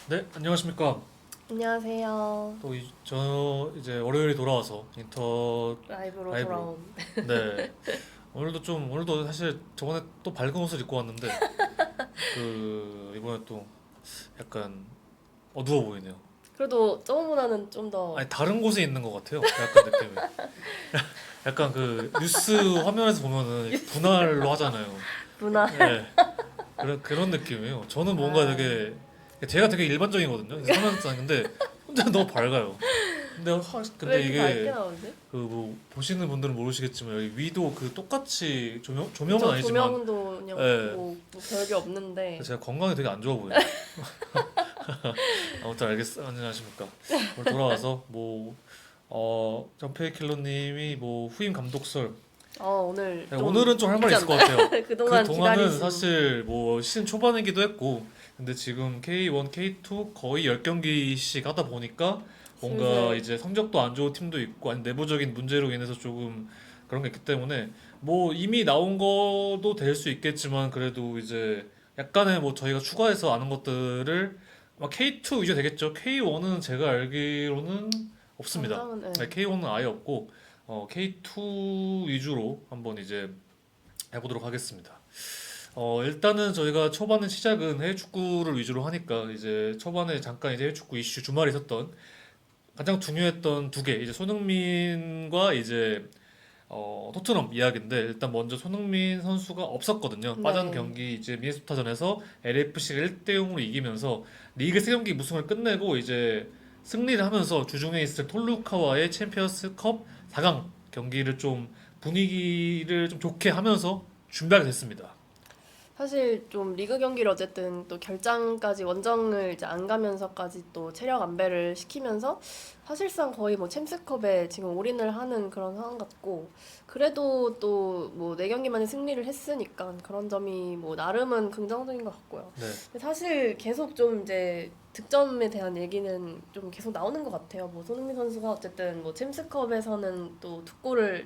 네, 안녕하십니까. 안녕하세요. 저 이제 월요일에 돌아와서 라이브로 라이브로. 돌아온. 네, 오늘도 사실 저번에 또 밝은 옷을 입고 왔는데 이번에 또 약간 어두워 보이네요. 그래도 저번보다는 좀 더 아니 다른 곳에 있는 것 같아요. 약간 느낌이. 약간 그 뉴스 화면에서 보면은 이렇게 분할로 하잖아요. 문화. 네, 그런 느낌이에요. 저는 뭔가 아, 되게 제가 되게 일반적이거든요. 근데 혼자 너무 밝아요. 왜 근데 이렇게 밝게 이게 나오지? 그 뭐 보시는 분들은 모르시겠지만 여기 위도 그 똑같이 조명은 저 아니지만 조명도 그냥 예 뭐 별게 없는데. 제가 건강이 되게 안 좋아 보여요. 아무튼 안녕하십니까. 오늘 돌아와서 점페이 킬러님이 뭐 후임 감독설 오늘 좀 오늘은 좀 할 말이 있지 있을 것 같아요. 않나요? 그 그동안 동안은 기다리신. 사실 뭐 시즌 초반이기도 했고 근데 지금 K1, K2 거의 10경기씩 하다 보니까 뭔가 슬슬. 이제 성적도 안 좋은 팀도 있고 아니 내부적인 문제로 인해서 조금 그런 게 있기 때문에 뭐 이미 나온 것도 될 수 있겠지만 그래도 이제 약간의 뭐 저희가 추가해서 아는 것들을 K2 위주 되겠죠. K1은 제가 알기로는 없습니다. 당장은 네, K1은 아예 없고 K2 위주로 한번 이제 해보도록 하겠습니다. 일단은 저희가 초반에 시작은 해외 축구를 위주로 하니까 이제 초반에 잠깐 이제 해외 축구 이슈 주말에 있었던 가장 중요했던 두 개, 이제 손흥민과 이제 토트넘 이야기인데 일단 먼저 손흥민 선수가 없었거든요. 빠진 네. 경기 이제 미네소타전에서 LAFC가 1대 0으로 이기면서 리그 3경기 무승을 끝내고 이제 승리를 하면서 주중에 있을 톨루카와의 챔피언스컵 4강 경기를 좀 분위기를 좀 좋게 하면서 준비하게 됐습니다. 사실 좀 리그 경기를 어쨌든 또 결장까지 원정을 이제 안 가면서까지 또 체력 안배를 시키면서 사실상 거의 뭐 챔스컵에 지금 올인을 하는 그런 상황 같고, 그래도 또 뭐 4경기만에 승리를 했으니까 그런 점이 뭐 나름은 긍정적인 것 같고요. 네. 근데 사실 계속 좀 이제 득점에 대한 얘기는 좀 계속 나오는 것 같아요. 뭐 손흥민 선수가 어쨌든 뭐 챔스컵에서는 또 두 골을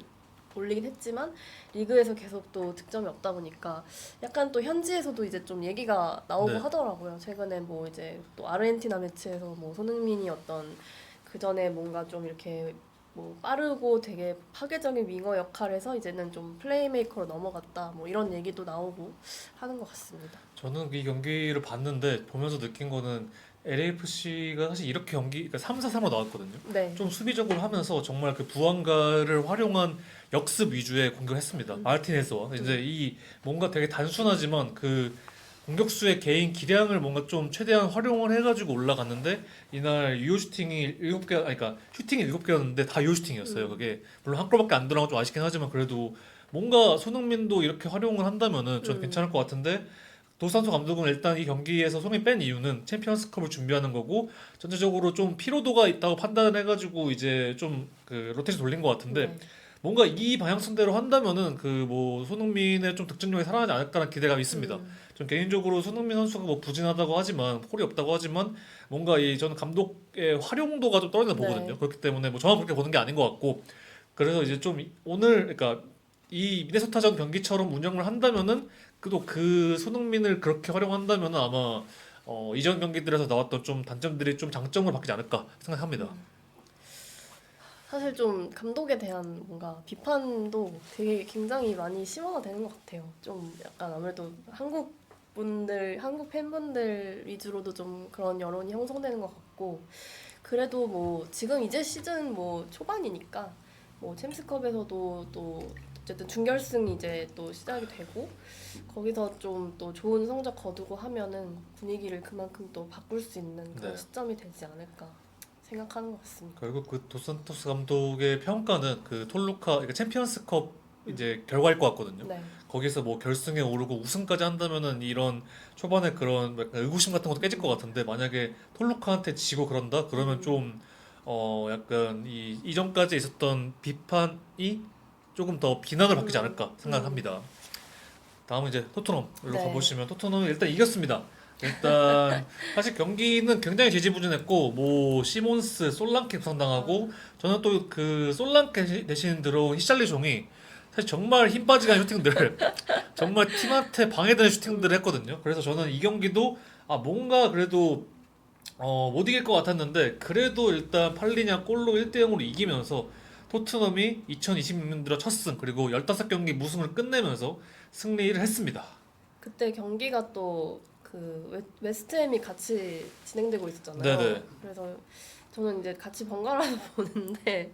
올리긴 했지만 리그에서 계속 또 득점이 없다 보니까 약간 또 현지에서도 이제 좀 얘기가 나오고 네. 하더라고요. 최근에 뭐 이제 또 아르헨티나 매치에서 뭐 손흥민이 어떤 그 전에 뭔가 좀 이렇게 뭐 빠르고 되게 파괴적인 윙어 역할에서 이제는 좀 플레이메이커로 넘어갔다, 뭐 이런 얘기도 나오고 하는 것 같습니다. 저는 이 경기를 봤는데 보면서 느낀 거는 LAFC가 사실 이렇게 그러니까 3-4-3으로 나왔거든요. 네. 좀 수비적으로 하면서 정말 그 부안가를 활용한 역습 위주의 공격을 했습니다. 마르티네스와 이제 음. 이 뭔가 되게 단순하지만 그 공격수의 개인 기량을 뭔가 좀 최대한 활용을 해가지고 올라갔는데 이날 유효 슈팅이 7개, 아니 그러니까 슈팅이 7개였는데 다 유효 슈팅이었어요. 음. 그게 물론 한 골밖에 안 들어간 건 좀 아쉽긴 하지만 그래도 뭔가 손흥민도 이렇게 활용을 한다면은 저는 괜찮을 음. 것 같은데 도산토 감독은 일단 이 경기에서 손흥민 뺀 이유는 챔피언스컵을 준비하는 거고 전체적으로 좀 피로도가 있다고 판단을 해가지고 이제 좀 그 로테이션 돌린 것 같은데 네. 뭔가 이 방향성대로 한다면은 그 뭐 손흥민의 좀 득점력이 살아나지 않을까라는 기대감이 있습니다. 음. 전 개인적으로 손흥민 선수가 뭐 부진하다고 하지만 홀이 없다고 하지만 뭔가 이 저는 감독의 활용도가 좀 떨어진다 보거든요. 네. 그렇기 때문에 뭐 저만 그렇게 보는 게 아닌 것 같고 그래서 이제 좀 오늘 그러니까 이 미네소타전 경기처럼 운영을 한다면은 그도 그 손흥민을 그렇게 활용한다면은 아마 이전 경기들에서 나왔던 좀 단점들이 좀 장점으로 바뀌지 않을까 생각합니다. 음. 사실 좀 감독에 대한 뭔가 비판도 되게 굉장히 많이 심화가 되는 것 같아요. 좀 약간 아무래도 한국 팬분들 위주로도 좀 그런 여론이 형성되는 것 같고, 그래도 뭐 지금 이제 시즌 뭐 초반이니까 뭐 챔스컵에서도 또 어쨌든 준결승이 이제 또 시작이 되고 거기서 좀 또 좋은 성적 거두고 하면은 분위기를 그만큼 또 바꿀 수 있는 그런 네. 시점이 되지 않을까 생각하는 것 같습니다. 결국 그 도산토스 감독의 평가는 그 톨루카 그러니까 챔피언스컵 음. 이제 결과일 것 같거든요. 네. 거기서 뭐 결승에 오르고 우승까지 한다면은 이런 초반에 그런 약간 의구심 같은 것도 깨질 것 음. 같은데 만약에 톨루카한테 지고 그런다 그러면 음. 좀 약간 이 이전까지 있었던 비판이 조금 더 비난을 받지 음. 않을까 음. 생각합니다. 다음은 이제 토트넘으로 네. 가보시면 토트넘은 일단 이겼습니다. 일단 사실 경기는 굉장히 지지부진했고 뭐 시몬스 솔랑케 부상당하고 아. 저는 또 그 솔랑케 대신 들어온 히샬리종이 사실 정말 힘 빠지게 한 슈팅들을 정말 팀한테 방해되는 슈팅들을 음. 했거든요. 그래서 저는 이 경기도 뭔가 그래도 못 이길 것 같았는데 그래도 일단 팔리냐 골로 1대0으로 이기면서 토트넘이 2026년 들어 첫 승 그리고 15경기 무승을 끝내면서 승리를 했습니다. 그때 경기가 또 그 웨스트햄이 같이 진행되고 있었잖아요. 네네. 그래서 저는 이제 같이 번갈아서 보는데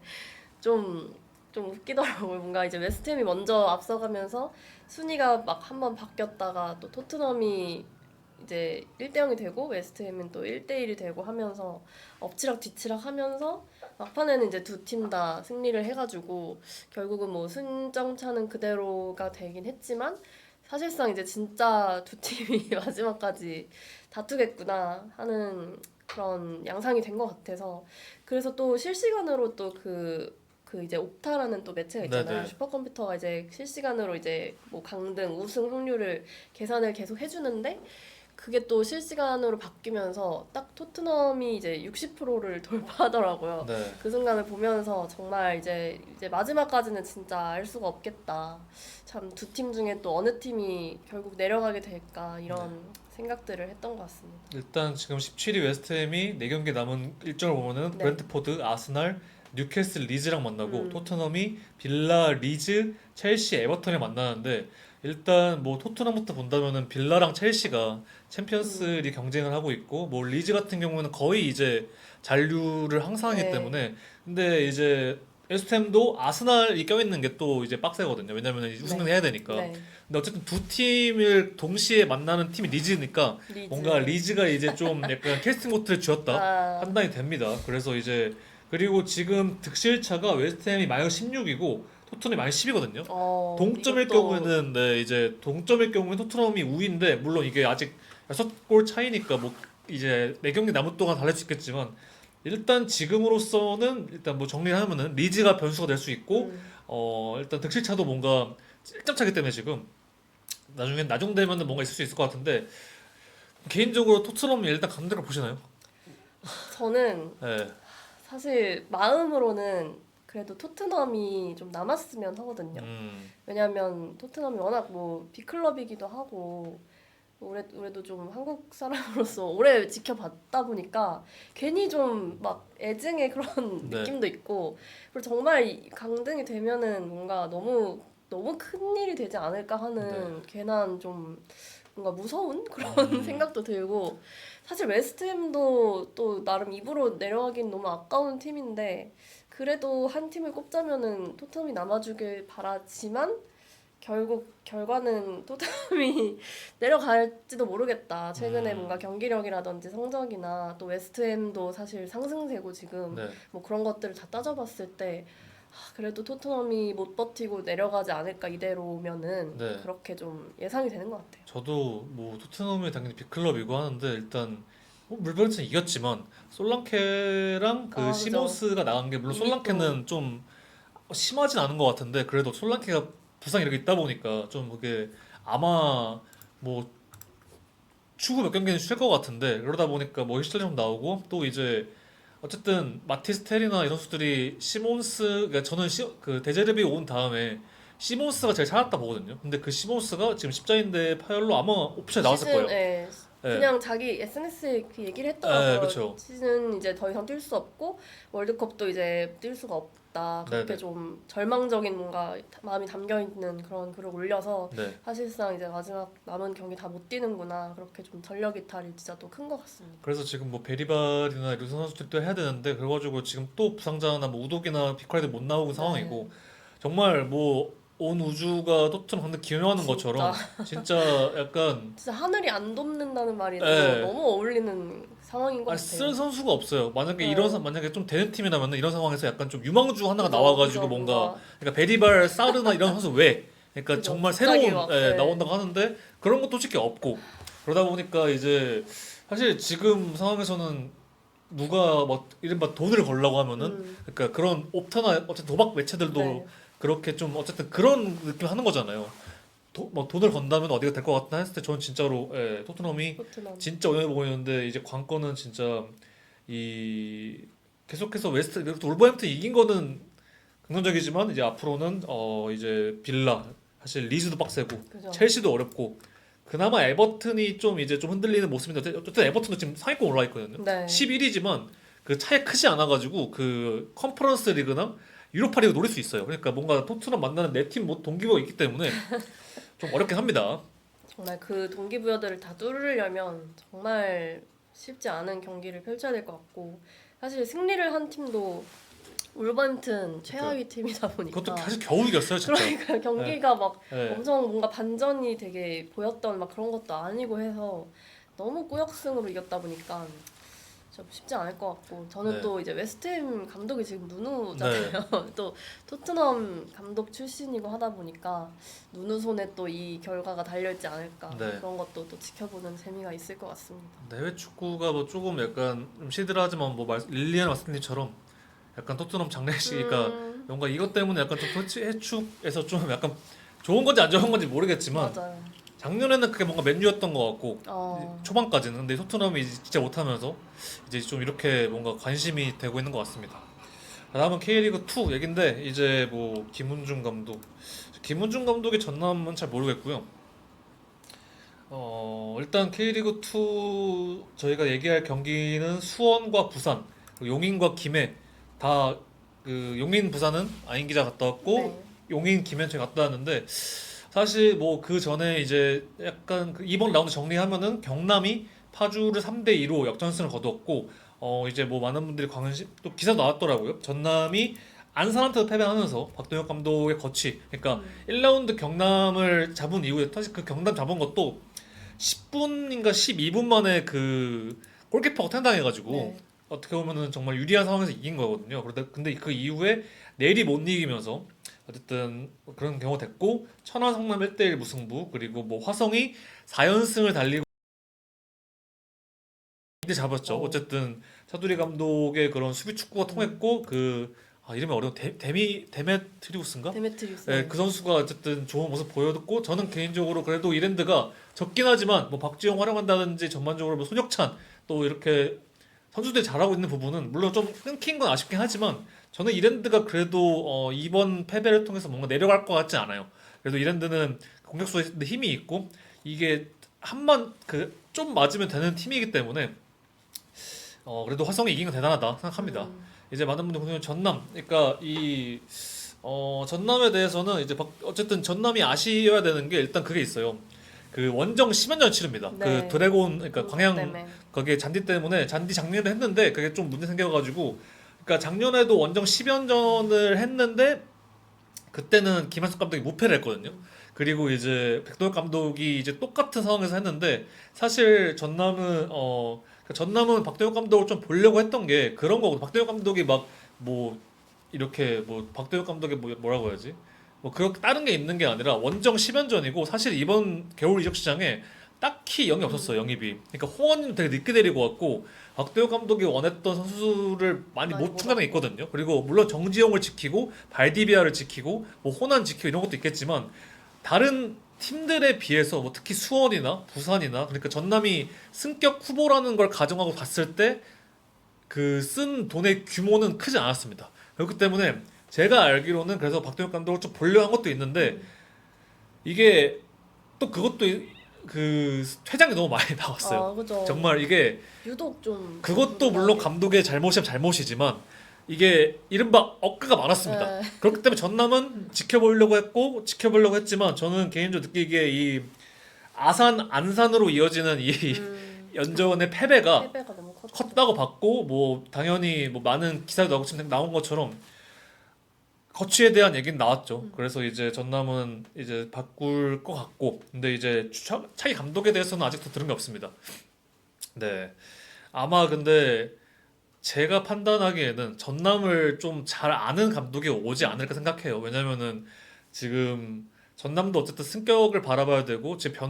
좀 웃기더라고요. 뭔가 이제 웨스트햄이 먼저 앞서가면서 순위가 막 한 번 바뀌었다가 또 토트넘이 이제 1대0이 되고 웨스트햄은 또 1대1이 되고 하면서 엎치락 뒤치락 하면서 막판에는 이제 두 팀 다 승리를 해가지고 결국은 뭐 승점차는 그대로가 되긴 했지만 사실상 이제 진짜 두 팀이 마지막까지 다투겠구나 하는 그런 양상이 된 것 같아서 그래서 또 실시간으로 또 그 이제 옵타라는 또 매체가 있잖아요. 네네. 슈퍼컴퓨터가 이제 실시간으로 이제 뭐 강등 우승 확률을 계산을 계속 해주는데 그게 또 실시간으로 바뀌면서 딱 토트넘이 이제 60%를 돌파하더라고요. 네. 그 순간을 보면서 정말 이제 마지막까지는 진짜 알 수가 없겠다. 참 두 팀 중에 또 어느 팀이 결국 내려가게 될까 이런 생각들을 했던 것 같습니다. 일단 지금 17위 웨스트햄이 4경기 남은 일정을 보면은 네. 브렌트포드, 아스날, 뉴캐슬, 리즈랑 만나고 음. 토트넘이 빌라, 리즈, 첼시, 에버턴을 만나는데 일단 뭐 토트넘부터 본다면은 빌라랑 첼시가 챔피언스리 경쟁을 하고 있고 뭐 리즈 같은 경우는 거의 이제 잔류를 항상 하기 네. 때문에 근데 이제 웨스트햄도 아스날이 껴있는 게 또 이제 빡세거든요. 왜냐면은 이제 우승을 네. 해야 되니까. 네. 근데 어쨌든 두 팀을 동시에 만나는 팀이 리즈니까 리즈. 뭔가 리즈가 이제 좀 약간 캐스팅 보트를 쥐었다 아, 판단이 됩니다. 그래서 이제 그리고 지금 득실차가 웨스트햄이 마이너스 16이고 토트넘이 마이너스 10이거든요. 동점일 이것도 경우에는 네 이제 동점일 경우에 토트넘이 우위인데 물론 이게 아직 6골 차이니까 뭐 이제 4경기 남은 동안 달릴 수 있겠지만 일단 지금으로서는 일단 뭐 정리를 하면은 리즈가 변수가 될 수 있고 일단 득실차도 뭔가 1점 차기 때문에 지금 나중엔 나중되면은 뭔가 있을 수 있을 것 같은데 개인적으로 토트넘이 일단 감독을 보시나요? 저는 네. 사실 마음으로는 그래도 토트넘이 좀 남았으면 하거든요. 왜냐하면 토트넘이 워낙 뭐 빅클럽이기도 하고 올해도 좀 한국 사람으로서 오래 지켜봤다 보니까 괜히 좀 막 애증의 그런 네. 느낌도 있고 그리고 정말 강등이 되면은 뭔가 너무 큰 일이 되지 않을까 하는 괜한 좀 뭔가 무서운 그런 생각도 들고 사실 웨스트햄도 또 나름 입으로 내려가긴 너무 아까운 팀인데 그래도 한 팀을 꼽자면은 토트넘이 남아주길 바라지만 결국 결과는 토트넘이 내려갈지도 모르겠다. 최근에 뭔가 경기력이라든지 성적이나 또 웨스트햄도 사실 상승세고 지금 네. 뭐 그런 것들을 다 따져봤을 때 그래도 토트넘이 못 버티고 내려가지 않을까 이대로면은 네. 그렇게 좀 예상이 되는 것 같아요. 저도 뭐 토트넘이 당연히 빅클럽이고 하는데 일단 물베르트는 이겼지만 솔랑케랑 그 그죠. 시몬스가 나간 게 물론 이미 솔랑케는 좀 심하진 않은 것 같은데 그래도 솔랑케가 부상이 이렇게 있다 보니까 좀 그게 아마 뭐 추후 몇 경기는 쉴 것 같은데 그러다 보니까 뭐 히슬리좀 나오고 또 이제 어쨌든 마티스텔이나 이런 선수들이 시몬스 그러니까 저는 그 데제르비 온 다음에 시몬스가 제일 살았다 보거든요. 근데 그 시몬스가 지금 십자인대 파열로 아마 옵션에 나왔을 거예요. 시즌에 예. 그냥 자기 SNS에 그 얘기를 예, 했더라고요. 그쵸. 시즌 이제 더 이상 뛸 수 없고 월드컵도 이제 뛸 수가 없다. 그렇게 네네. 좀 절망적인 뭔가 마음이 담겨 있는 그런 글을 올려서 네. 사실상 이제 마지막 남은 경기 다 못 뛰는구나. 그렇게 좀 전력 이탈이 진짜 또 큰 것 같습니다. 그래서 지금 뭐 베리발이나 이런 선수들도 해야 되는데 그래가지고 지금 또 부상자나 뭐 우독이나 비카리도 못 나오고 상황이고 정말 뭐 온 우주가 토트넘 상대 기용하는 진짜. 것처럼 진짜 약간 진짜 하늘이 안 돕는다는 말이 예. 너무 어울리는 상황인 것 쓸 같아요. 선수가 없어요. 만약에 네. 만약에 좀 되는 팀이라면 이런 상황에서 약간 좀 유망주 하나가 그죠, 나와가지고 그죠, 뭔가 그러니까 베리발, 사르나 이런 선수 왜? 그러니까 그죠. 정말 갑자기 새로운 막, 예, 네. 나온다고 하는데 그런 것도 솔직히 없고 그러다 보니까 이제 사실 지금 상황에서는 누가 뭐 이른바 돈을 걸라고 하면은 그러니까 그런 옵타나 어쨌든 도박 매체들도 네. 그렇게 좀 어쨌든 그런 느낌 하는 거잖아요. 뭐 돈을 건다면 어디가 될 것 같다 했을 때 저는 진짜로 예, 토트넘이 토트넘. 진짜 어려워 보이는데 이제 관건은 진짜 이 계속해서 울버햄튼 이긴 거는 긍정적이지만 이제 앞으로는 이제 빌라 사실 리즈도 빡세고 그죠. 첼시도 어렵고 그나마 에버튼이 좀 이제 좀 흔들리는 모습인데 어쨌든 에버튼도 지금 상위권 올라 있거든요. 네. 11위지만 그 차이 크지 않아가지고 그 컨퍼런스 리그나 유로파 리그 노릴 수 있어요. 그러니까 뭔가 토트넘 만나는 네 팀 동기부여가 있기 때문에 좀 어렵긴 합니다. 정말 그 동기부여들을 다 뚫으려면 정말 쉽지 않은 경기를 펼쳐야 될 것 같고 사실 승리를 한 팀도 울버햄튼 최하위 팀이다 보니까 그것도 사실 겨우 이겼어요, 진짜. 그러니까 경기가 막 네. 엄청 뭔가 반전이 되게 보였던 막 그런 것도 아니고 해서 너무 꾸역승으로 이겼다 보니까 좀 쉽지 않을 것 같고 저는 네. 또 이제 웨스트햄 감독이 지금 누누잖아요. 또 토트넘 감독 출신이고 하다 보니까 누누 손에 또 이 결과가 달려있지 않을까 네. 그런 것도 또 지켜보는 재미가 있을 것 같습니다. 해외 축구가 뭐 조금 약간 좀 시들하지만 뭐 릴리안 마스님처럼 약간 토트넘 장례식이니까 뭔가 이것 때문에 약간 좀 해축에서 좀 약간 좋은 건지 안 좋은 건지 모르겠지만 맞아요. 작년에는 그게 뭔가 맨유였던 것 같고 어, 초반까지는 근데 토트넘이 이제 진짜 못하면서 이제 좀 이렇게 뭔가 관심이 되고 있는 것 같습니다. 다음은 K리그 2 얘긴데 이제 뭐 김은중 감독의 전남은 잘 모르겠고요. 일단 K리그 2 저희가 얘기할 경기는 수원과 부산, 그리고 용인과 김해 다 그 용인 부산은 아인 기자 갔다 왔고 네. 용인 김해 제가 갔다 왔는데 사실 뭐 그 전에 이제 약간 그 이번 라운드 정리하면은 경남이 파주를 3대 2로 역전승을 거두었고 이제 뭐 많은 분들이 관심 또 기사 나왔더라고요. 전남이 안산한테 패배하면서 박동혁 감독의 거취 그러니까 1라운드 경남을 잡은 이후에 사실 그 경남 잡은 것도 10분인가 12분 만에 그 골키퍼가 퇴장해가지고 네. 어떻게 보면은 정말 유리한 상황에서 이긴 거거든요. 그런데 근데 그 이후에 내리 못 이기면서 어쨌든 그런 경우가 됐고 천안 성남 1대1 무승부 그리고 뭐 화성이 4연승을 달리고 이제 잡았죠. 어. 어쨌든 차두리 감독의 그런 수비 축구가 통했고 그 이름이 어려운 데메트리우스인가? 데메트리우스. 네, 그 선수가 어쨌든 좋은 모습 보여줬고 저는 개인적으로 그래도 이랜드가 적긴 하지만 뭐 박지영 활용한다든지 전반적으로 뭐 손혁찬 또 이렇게 선수들이 잘하고 있는 부분은 물론 좀 끊긴 건 아쉽긴 하지만 저는 이랜드가 그래도 이번 패배를 통해서 뭔가 내려갈 것 같지 않아요. 그래도 이랜드는 공격수에 힘이 있고 이게 한번 그 좀 맞으면 되는 팀이기 때문에 그래도 화성이 이긴 건 대단하다 생각합니다. 이제 많은 분들 보면 전남, 그러니까 이 전남에 대해서는 이제 어쨌든 전남이 아쉬워야 되는 게 일단 그게 있어요. 그 원정 10연전 치릅니다. 네. 그 드래곤, 그러니까 광양 때문에. 거기에 잔디 때문에 잔디 작년에도 했는데 그게 좀 문제 생겨가지고, 그러니까 작년에도 원정 10연전을 했는데 그때는 김한석 감독이 무패를 했거든요. 그리고 이제 백도엽 감독이 이제 똑같은 상황에서 했는데 사실 전남은 박도엽 감독을 좀 보려고 했던 게 그런 거고 박도엽 감독이 막 뭐 이렇게 뭐 박도엽 감독의 뭐라고 해야지 뭐 그렇게 다른 게 있는 게 아니라 원정 10연전이고 사실 이번 겨울 이적 시장에 딱히 영이 없었어요 영입이. 그러니까 호원님 되게 늦게 데리고 왔고 박도엽 감독이 원했던 선수를 많이 많이 못 못 충당해 왔고. 있거든요. 그리고 물론 정지용을 지키고 발디비아를 지키고 뭐 호난 지키고 이런 것도 있겠지만 다른 팀들에 비해서 뭐 특히 수원이나 부산이나 그러니까 전남이 승격 후보라는 걸 가정하고 봤을 때 그 쓴 돈의 규모는 크지 않았습니다. 그렇기 때문에 제가 알기로는 그래서 박동혁 감독을 좀 보려 한 것도 있는데 이게 또 그것도 그 퇴장이 너무 많이 나왔어요. 그죠. 정말 이게 유독 좀 그것도 물론 감독의 잘못이면 잘못이지만 이게 이른바 억가가 많았습니다. 네. 그렇기 때문에 전남은 지켜보려고 했지만 저는 개인적으로 느끼기에 이 안산으로 이어지는 이 연전의 패배가 패배가 너무 컸죠. 컸다고 봤고 뭐 당연히 뭐 많은 기사도 나오고 지금 나온 것처럼 거취에 대한 얘기는 나왔죠. 그래서 이제 전남은 이제 바꿀 것 같고 근데 이제 차기 감독에 대해서는 아직도 들은 게 없습니다. 네. 아마 근데 제가 판단하기에는 전남을 좀 잘 아는 감독이 오지 않을까 생각해요. 왜냐면은 지금 전남도 어쨌든 승격을 바라봐야 되고 지금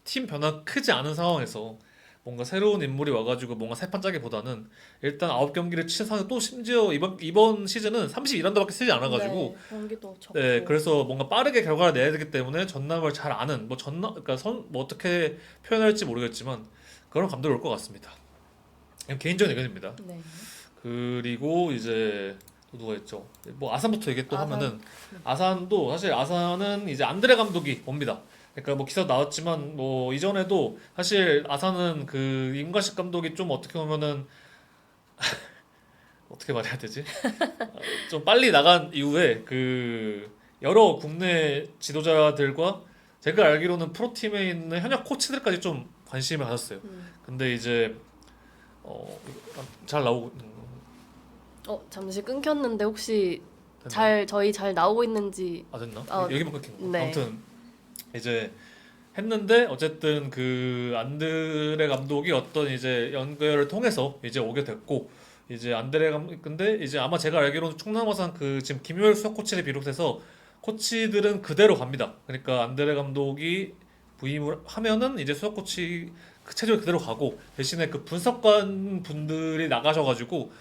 팀 변화 크지 않은 상황에서 뭔가 새로운 인물이 와가지고 뭔가 새 판 짜기보다는 일단 9경기를 친 상황 또 심지어 이번 시즌은 32라운드밖에 쓰지 않아가지고 네, 경기도 적고. 네, 그래서 뭔가 빠르게 결과를 내야 되기 때문에 전남을 잘 아는 그러니까 뭐 어떻게 표현할지 모르겠지만 그런 감독이 올 것 같습니다. 그냥 개인적인 의견입니다. 네. 그리고 이제 또 누가 있죠? 뭐 아산부터 얘기 또 아산. 하면은 아산도 사실 아산은 이제 안드레 감독이 옵니다. 그러니까 뭐 기사 나왔지만 뭐 이전에도 사실 아산은 그 임관식 감독이 좀 어떻게 보면은 어떻게 말해야 되지? 좀 빨리 나간 이후에 그 여러 국내 지도자들과 제가 알기로는 프로팀에 있는 현역 코치들까지 좀 관심을 가졌어요. 음. 근데 이제 잘 나오고 잠시 끊겼는데 혹시 됐나? 저희 잘 나오고 있는지. 됐나? 어, 여기만 끊긴 거. 네. 아무튼 이제 했는데 어쨌든 그 안드레 감독이 어떤 이제 연결을 통해서 이제 오게 됐고 이제 안드레 감독 근데 이제 아마 제가 알기로는 충남아산 그 지금 김효열 수석 코치를 비롯해서 코치들은 그대로 갑니다. 그러니까 안드레 감독이 부임을 하면은 이제 수석 코치 그 체제로 그대로 가고 대신에 그 분석관 분들이 나가셔가지고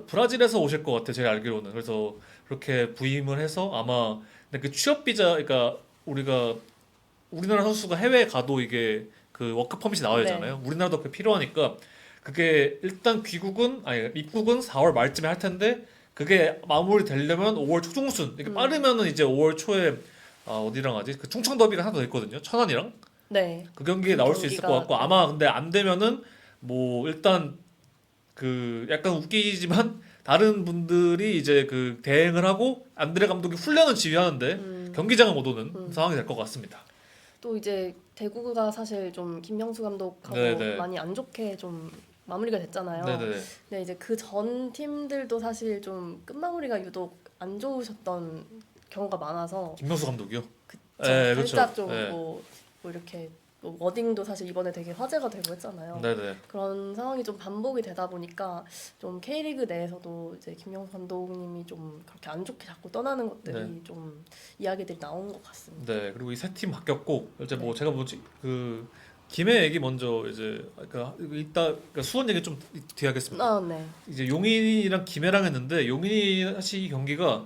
브라질에서 오실 것 같아요. 제가 알기로는. 그래서 그렇게 부임을 해서 아마 근데 그 취업 비자 그러니까 우리가 우리나라 선수가 해외에 가도 이게 그 워크 퍼밋이 나와야 네. 되잖아요. 우리나라도 그게 필요하니까 그게 일단 귀국은 아니 입국은 4월 말쯤에 할 텐데 그게 마무리 되려면 5월 초중순 이게 빠르면은 이제 5월 초에 어디랑 하지? 그 충청 더비가 하나 더 있거든요. 천안이랑 네. 그 경기에 그 나올 수 있을 것 경기가, 같고 네. 아마 근데 안 되면은 뭐 일단 그 약간 웃기지만 다른 분들이 이제 그 대행을 하고 안드레 감독이 훈련은 지휘하는데 음. 경기장은 못 오는 음. 상황이 될 것 같습니다. 또 이제 대구가 사실 좀 김명수 감독하고 네네. 많이 안 좋게 좀 마무리가 됐잖아요. 네네. 근데 이제 그 전 팀들도 사실 좀 끝마무리가 유독 안 좋으셨던 경우가 많아서 김명수 감독이요? 그쵸. 네, 그렇죠. 살짝 좀 네. 뭐 이렇게 뭐 워딩도 사실 이번에 되게 화제가 되고 했잖아요. 네네. 그런 상황이 좀 반복이 되다 보니까 좀 K리그 내에서도 이제 김명수 감독님이 좀 그렇게 안 좋게 자꾸 떠나는 것들이 네. 좀 이야기들이 나온 것 같습니다. 네. 그리고 이 세 팀 바뀌었고 이제 뭐 네. 제가 뭐지 그 김해 얘기 먼저 이제 이따 수원 얘기 좀 뒤에 하겠습니다. 네. 이제 용인이랑 김해랑 했는데 용인이 사실 이 경기가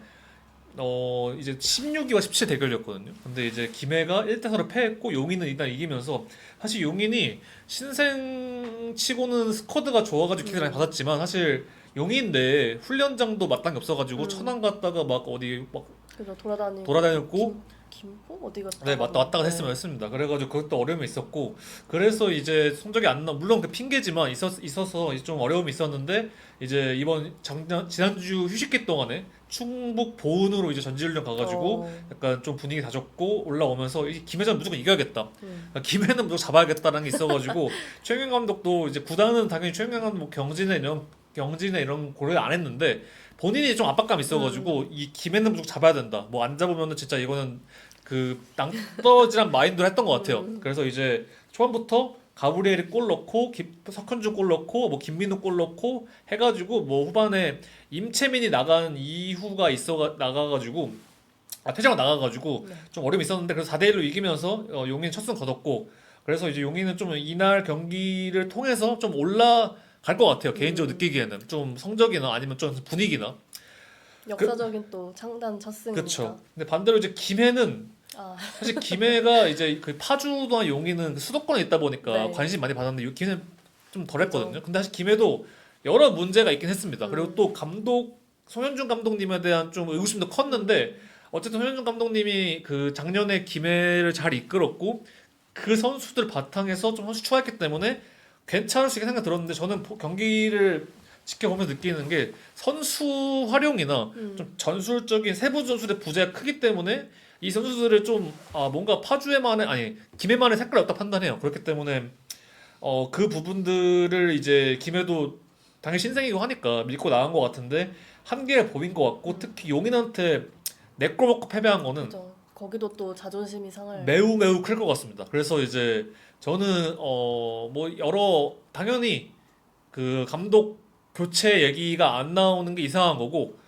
이제 16위와 17 대결이었거든요. 근데 이제 김해가 1대4로 패했고 용인은 일단 이기면서 사실 용인이 신생 치고는 스쿼드가 좋아가지고 기대를 많이 받았지만 사실 용인 내 훈련장도 마땅히 없어가지고 천안 갔다가 막 어디 막 그래서 돌아다니고 돌아다녔고 김포 어디 갔다 네, 맞다 왔다 갔다 네. 했으면 했습니다. 그래가지고 그것도 어려움이 있었고 그래서 이제 성적이 안 나. 물론 그 핑계지만 있어서 좀 어려움이 있었는데 이제 이번 지난주 휴식기 동안에 충북 보은으로 이제 전지훈련 가가지고 어, 약간 좀 분위기 다졌고 올라오면서 이 김해전 무조건 이겨야겠다. 음, 그러니까 김해는 무조건 잡아야겠다라는 게 있어가지고 최영현 감독도 이제 구단은 당연히 최영현 감독 뭐 경진에 이런 고려 안 했는데 본인이 좀 압박감 있어가지고 이 김해는 무조건 잡아야 된다. 뭐 안 잡으면은 진짜 이거는 그 낭떠러지란 마인드를 했던 것 같아요. 그래서 이제 초반부터 가브리엘이 골 넣고 석현주 골 넣고 뭐 김민우 골 넣고 해가지고 뭐 후반에 임채민이 나간 이후가 있어 나가가지고 퇴장을 나가가지고 네. 좀 어려움이 있었는데 그래서 4대1로 이기면서 용인 첫 승 거뒀고 그래서 이제 용인은 좀 이날 경기를 통해서 좀 올라갈 것 같아요. 개인적으로 느끼기에는 좀 성적이나 아니면 좀 분위기나 역사적인 또 창단 첫 승이니까. 그쵸. 근데 반대로 이제 김해는 아, 사실 김해가 이제 그 파주나 용인은 그 수도권에 있다 보니까 네. 관심 많이 받았는데 김해는 좀 덜했거든요. 그죠. 근데 사실 김해도 여러 문제가 있긴 했습니다. 그리고 음. 또 감독 송현준 감독님에 대한 좀 의구심도 컸는데 어쨌든 송현준 감독님이 그 작년에 김해를 잘 이끌었고 그 선수들 바탕에서 좀 선수 추가했기 때문에 괜찮을 수 있게 생각 들었는데 저는 경기를 지켜보면서 느끼는 게 선수 활용이나 좀 전술적인 세부 전술의 부재가 크기 때문에 이 선수들을 좀 뭔가 파주에만의 아니 김해만의 색깔이 없다 판단해요. 그렇기 때문에 그 부분들을 이제 김해도 당연히 신생이고 하니까 믿고 나간 것 같은데 한계를 보인 것 같고 특히 용인한테 내골 먹고 패배한 거는 그죠. 거기도 또 자존심이 상할. 매우 매우 클 것 같습니다. 그래서 이제 저는 뭐 여러 당연히 그 감독 교체 얘기가 안 나오는 게 이상한 거고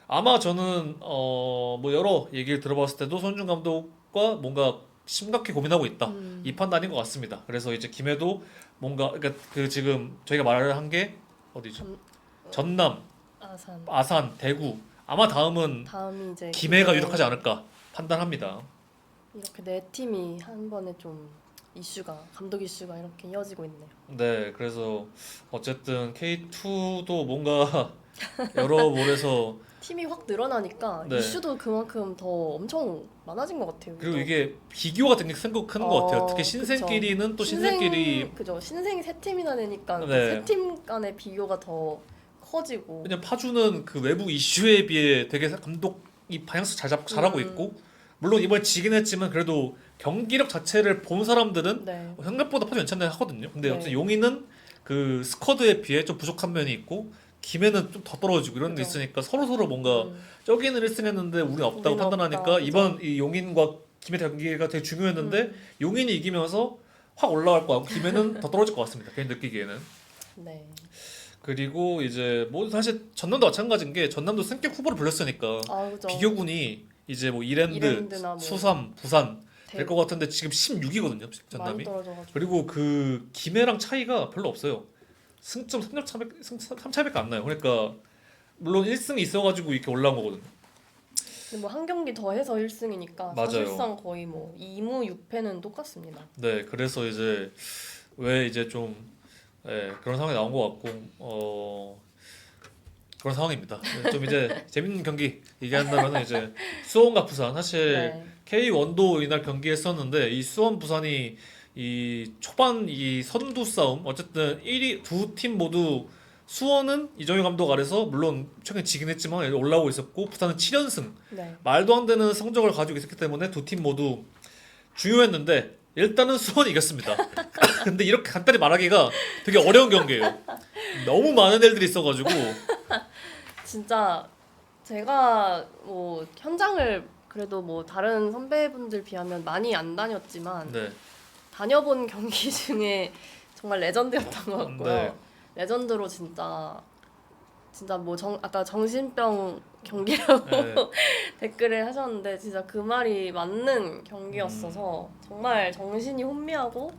아마 저는 뭐 여러 얘기를 들어봤을 때도 손준 감독과 뭔가 심각히 고민하고 있다 이 판단인 것 같습니다. 그래서 이제 김해도 뭔가 그러니까 그 지금 저희가 말을 한 게 어디죠? 전, 전남, 아산. 아산, 대구 아마 다음은 다음이 이제 김해가 김해. 유력하지 않을까 판단합니다. 이렇게 네 팀이 한 번에 좀 감독 이슈가 이렇게 이어지고 있네요. 네, 그래서 어쨌든 K2도 뭔가 여러 몰에서 팀이 확 늘어나니까 네. 이슈도 그만큼 더 엄청 많아진 것 같아요. 그리고 또. 이게 비교가 되게 크는 것 같아요. 특히 신생끼리는 또 신생끼리 그죠. 신생이 세 팀이나 되니까 네. 세 팀 간의 비교가 더 커지고. 그냥 파주는 그 외부 이슈에 비해 되게 감독이 방향성 잘하고 있고 물론 이번에 지긴 했지만 그래도 경기력 자체를 본 사람들은 네. 생각보다 파주 괜찮네 하거든요. 근데 네. 어쨌든 용인은 그 스쿼드에 비해 좀 부족한 면이 있고 김해는 좀 더 떨어지고 이런 게 그죠. 있으니까 서로 뭔가 저기는 1승했는데 우리는 없다고 우리는 판단하니까 없다, 그죠. 이번 이 용인과 김해 경기가 되게 중요했는데 용인이 이기면서 확 올라갈 것 같고 김해는 더 떨어질 것 같습니다. 개인 느끼기에는. 네. 그리고 이제 뭐 사실 전남도 마찬가지인 게 전남도 승격 후보로 불렸으니까 아, 그죠. 비교군이 이제 뭐 이랜드, 이랜드나 뭐 수삼, 부산 될 대- 것 같은데 지금 16이거든요. 많이 전남이. 떨어져가지고. 그리고 그 김해랑 차이가 별로 없어요. 승점 3차이밖에 안 나요. 그러니까 물론 1승이 있어가지고 이렇게 올라온 거거든요. 근데 뭐 한 경기 더 해서 1승이니까 맞아요. 사실상 거의 뭐 2무 6패는 똑같습니다. 네, 그래서 이제 왜 이제 좀 그런 상황이 나온 것 같고 그런 상황입니다. 네, 좀 이제 재밌는 경기 얘기한다면 이제 수원과 부산 사실 네. K1도 이날 경기했었는데 이 수원 부산이 이 초반 이 선두 싸움 어쨌든 1위 두 팀 모두 수원은 이정효 감독 아래서 물론 최근에 지긴 했지만 올라오고 있었고 부산은 7연승 네. 말도 안 되는 성적을 가지고 있었기 때문에 두 팀 모두 중요했는데 일단은 수원이 이겼습니다. 근데 이렇게 간단히 말하기가 되게 어려운 경기예요. 너무 많은 애들이 있어가지고 진짜 제가 뭐 현장을 그래도 뭐 다른 선배분들 비하면 많이 안 다녔지만 네, 다녀본 경기 중에 정말 레전드였던 것 같고요. 네. 레전드로 진짜 뭐 아까 정신병 경기라고 네. 댓글을 하셨는데 진짜 그 말이 맞는 경기였어서 정말 정신이 혼미하고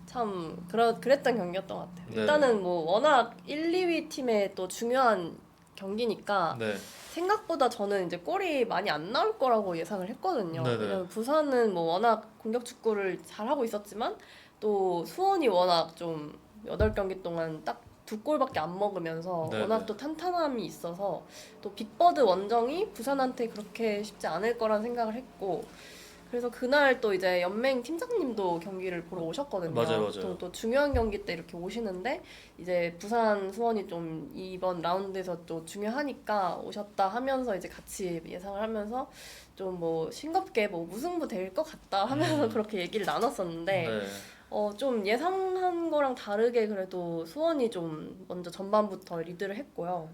참 그랬던 경기였던 것 같아요. 네. 일단은 뭐 워낙 1, 2위 팀의 또 중요한 경기니까 네. 생각보다 저는 이제 골이 많이 안 나올 거라고 예상을 했거든요. 네네. 왜냐면 부산은 뭐 워낙 공격 축구를 잘하고 있었지만 또 수원이 워낙 좀 8경기 동안 딱 2골밖에 안 먹으면서 네네. 워낙 또 탄탄함이 있어서 또 빅버드 원정이 부산한테 그렇게 쉽지 않을 거란 생각을 했고 그래서 그날 또 이제 연맹 팀장님도 경기를 보러 오셨거든요. 맞아요. 또 중요한 경기 때 이렇게 오시는데 이제 부산 수원이 좀 이번 라운드에서 또 중요하니까 오셨다 하면서 이제 같이 예상을 하면서 좀 뭐 싱겁게 뭐 무승부 될 것 같다 하면서 그렇게 얘기를 나눴었는데 네. 좀 예상한 거랑 다르게 그래도 수원이 좀 먼저 전반부터 리드를 했고요.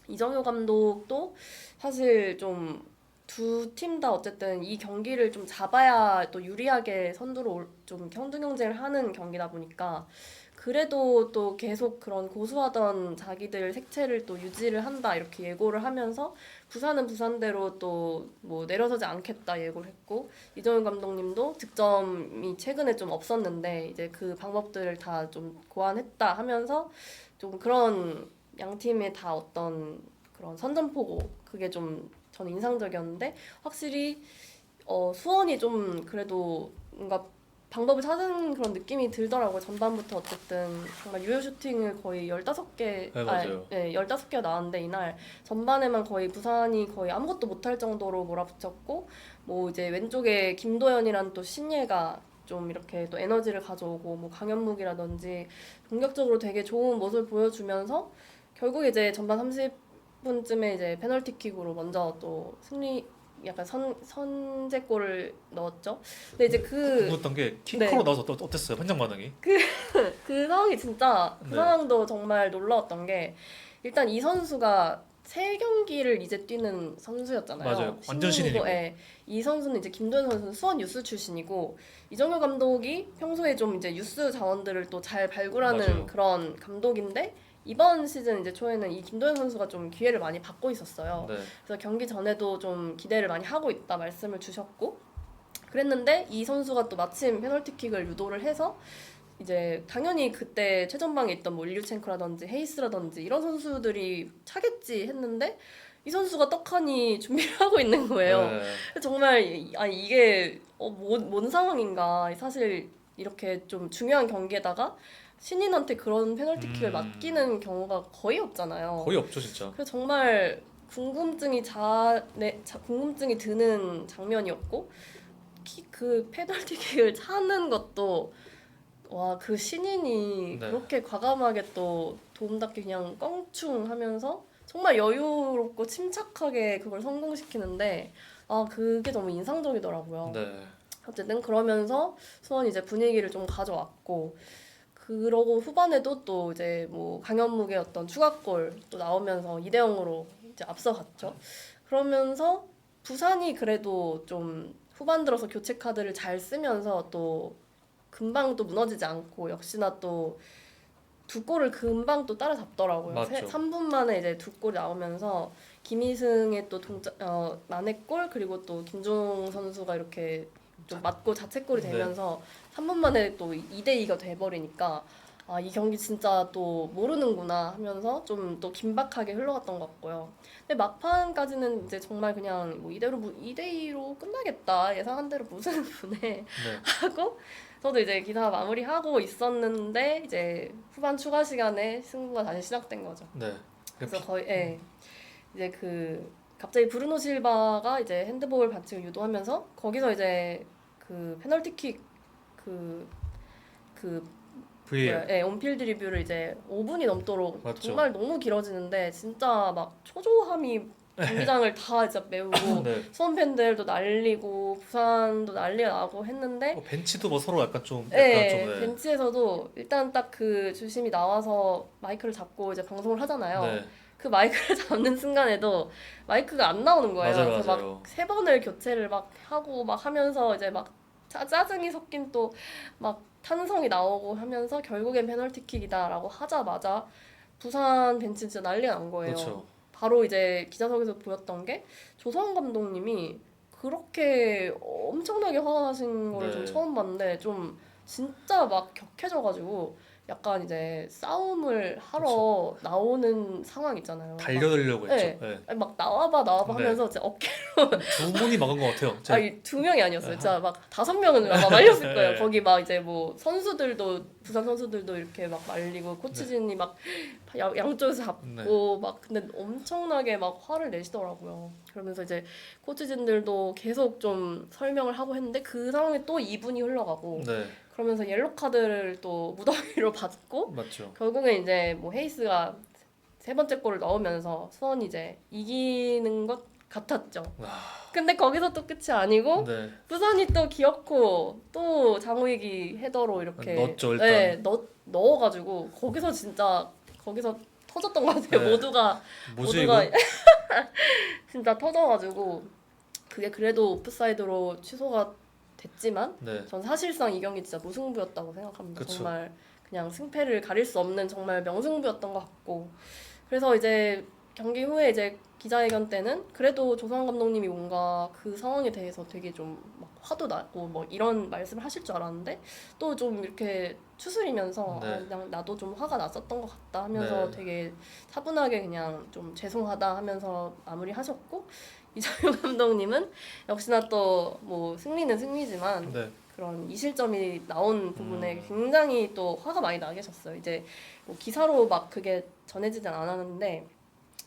이정효 감독도 사실 좀 두 팀 다 어쨌든 이 경기를 좀 잡아야 또 유리하게 선두로 좀 선두 경쟁을 하는 경기다 보니까 그래도 또 계속 그런 고수하던 자기들 색채를 또 유지를 한다 이렇게 예고를 하면서 부산은 부산대로 또 뭐 내려서지 않겠다 예고를 했고 이정훈 감독님도 득점이 최근에 좀 없었는데 이제 그 방법들을 다 좀 고안했다 하면서 좀 그런 양 팀의 다 어떤 그런 선전포고 그게 좀 저는 인상적이었는데 확실히 수원이 좀 그래도 뭔가 방법을 찾은 그런 느낌이 들더라고요. 전반부터 어쨌든 정말 유효 슈팅을 거의 15개, 네, 맞아요. 15개가 나왔는데 이날 전반에만 거의 부산이 거의 아무것도 못할 정도로 몰아붙였고 뭐 이제 왼쪽에 김도현이란 또 신예가 좀 이렇게 또 에너지를 가져오고 뭐 강현묵이라든지 공격적으로 되게 좋은 모습을 보여주면서 결국 이제 전반 30분쯤에 이제 페널티킥으로 먼저 또 승리 약간 선제골을 넣었죠. 근데 이제 궁금했던 게 킹커로 네. 나와서 어땠어요? 현장 반응이? 그 상황이 진짜 그 네. 상황도 정말 놀라웠던 게 일단 이 선수가 세 경기를 이제 뛰는 선수였잖아요. 맞아요. 완전 신인이고. 예. 이 선수는 이제 김도현 선수는 수원 유스 출신이고 이정효 감독이 평소에 좀 이제 유스 자원들을 또 잘 발굴하는 맞아요. 그런 감독인데 이번 시즌 이제 초에는 이 김도현 선수가 좀 기회를 많이 받고 있었어요. 네. 그래서 경기 전에도 좀 기대를 많이 하고 있다 말씀을 주셨고 그랬는데 이 선수가 또 마침 페널티킥을 유도를 해서 이제 당연히 그때 최전방에 있던 뭐 일류첸코라든지 헤이스라든지 이런 선수들이 차겠지 했는데 이 선수가 떡하니 준비를 하고 있는 거예요. 네. 정말 이게 뭔 상황인가. 사실 이렇게 좀 중요한 경기에다가 신인한테 그런 페널티킥을 맡기는 경우가 거의 없잖아요. 거의 없죠 진짜. 그래서 정말 궁금증이 드는 장면이었고 그 페널티킥을 차는 것도 와, 그 신인이 네. 그렇게 과감하게 또 도움닫기 그냥 껑충 하면서 정말 여유롭고 침착하게 그걸 성공시키는데 아, 그게 너무 인상적이더라고요. 네. 어쨌든 그러면서 수원이 이제 분위기를 좀 가져왔고 그러고 후반에도 또 이제 뭐 강현묵의 어떤 추가골 또 나오면서 2대 0으로 이제 앞서갔죠. 그러면서 부산이 그래도 좀 후반 들어서 교체 카드를 잘 쓰면서 또 금방 또 무너지지 않고 역시나 또 두 골을 금방 또 따라잡더라고요. 맞죠. 3분 만에 이제 두 골이 나오면서 김희승의 또 만회골 그리고 또 김종 선수가 이렇게 좀 맞고 자책골이 네. 되면서 3분 만에 또 2대2가 돼버리니까 아, 이 경기 진짜 또 모르는구나 하면서 좀 또 긴박하게 흘러갔던 것 같고요. 근데 막판까지는 이제 정말 그냥 뭐 이대로 2대2로 끝나겠다 예상한 대로 무슨 분에 네. 하고 저도 이제 기사 마무리하고 있었는데 이제 후반 추가 시간에 승부가 다시 시작된 거죠. 네. 그래서 거의 이제 그 갑자기 브루노 실바가 이제 핸드볼 반칙을 유도하면서 거기서 이제 그 페널티킥 그 VAR. 온필드 리뷰를 이제 5분이 넘도록 맞죠. 정말 너무 길어지는데 진짜 막 초조함이 경기장을 다 진짜 메우고 네. 수원 팬들도 난리고 부산도 난리가 나고 했는데 벤치도 뭐 서로 약간 좀 네, 벤치에서도 일단 딱 그 주심이 나와서 마이크를 잡고 이제 방송을 하잖아요. 네. 그 마이크를 잡는 순간에도 마이크가 안 나오는 거예요. 맞아요, 그래서 맞아요. 막 3번을 교체를 막 하고 막 하면서 이제 막 짜증이 섞인 또 막 탄성이 나오고 하면서 결국엔 페널티킥이다라고 하자마자 부산 벤치 진짜 난리가 난 거예요. 그렇죠. 바로 이제 기자석에서 보였던 게 조성 감독님이 그렇게 엄청나게 화가 나신 거를 좀 네. 처음 봤는데 좀 진짜 막 격해져가지고 약간 이제 싸움을 하러 나오는 상황 있잖아요. 달려들려고 했죠. 네. 네. 막 나와봐 네. 하면서 이제 어깨 두 분이 막은 것 같아요. 제가 아니 2명이 아니었어요. 진짜 막 5명은 아마 말렸을 거예요. 네. 거기 막 이제 뭐 선수들도 부산 선수들도 이렇게 막 말리고 코치진이 막 양쪽에서 잡고 막 근데 엄청나게 막 화를 내시더라고요. 그러면서 이제 코치진들도 계속 좀 설명을 하고 했는데 그 상황에 또 2분이 흘러가고 네. 그러면서 옐로 카드를 또 무더기로 받고 맞죠. 결국엔 이제 뭐 헤이스가 3번째 골을 넣으면서 수원이 이제 이기는 것 같았죠. 근데 거기서 또 끝이 아니고 네. 부산이 또 기어코 또 장우익이 헤더로 이렇게 넣었죠, 일단. 네, 넣어가지고 거기서 터졌던 것 같아요. 네. 모두가 뭐지 이거? 진짜 터져가지고 그게 그래도 오프사이드로 취소가 됐지만 네. 전 사실상 이 경기 진짜 무승부였다고 생각합니다. 그쵸. 정말 그냥 승패를 가릴 수 없는 정말 명승부였던 것 같고 그래서 이제 경기 후에 이제 기자회견 때는 그래도 조성 감독님이 뭔가 그 상황에 대해서 되게 좀 막 화도 나고 뭐 이런 말씀을 하실 줄 알았는데 또 좀 이렇게 추스리면서 네. 아, 그냥 나도 좀 화가 났었던 것 같다 하면서 네. 되게 차분하게 그냥 좀 죄송하다 하면서 마무리하셨고 이정효 감독님은 역시나 또 뭐 승리는 승리지만 네. 그런 이실점이 나온 부분에 굉장히 또 화가 많이 나 계셨어요. 이제 뭐 기사로 막 그게 전해지진 않았는데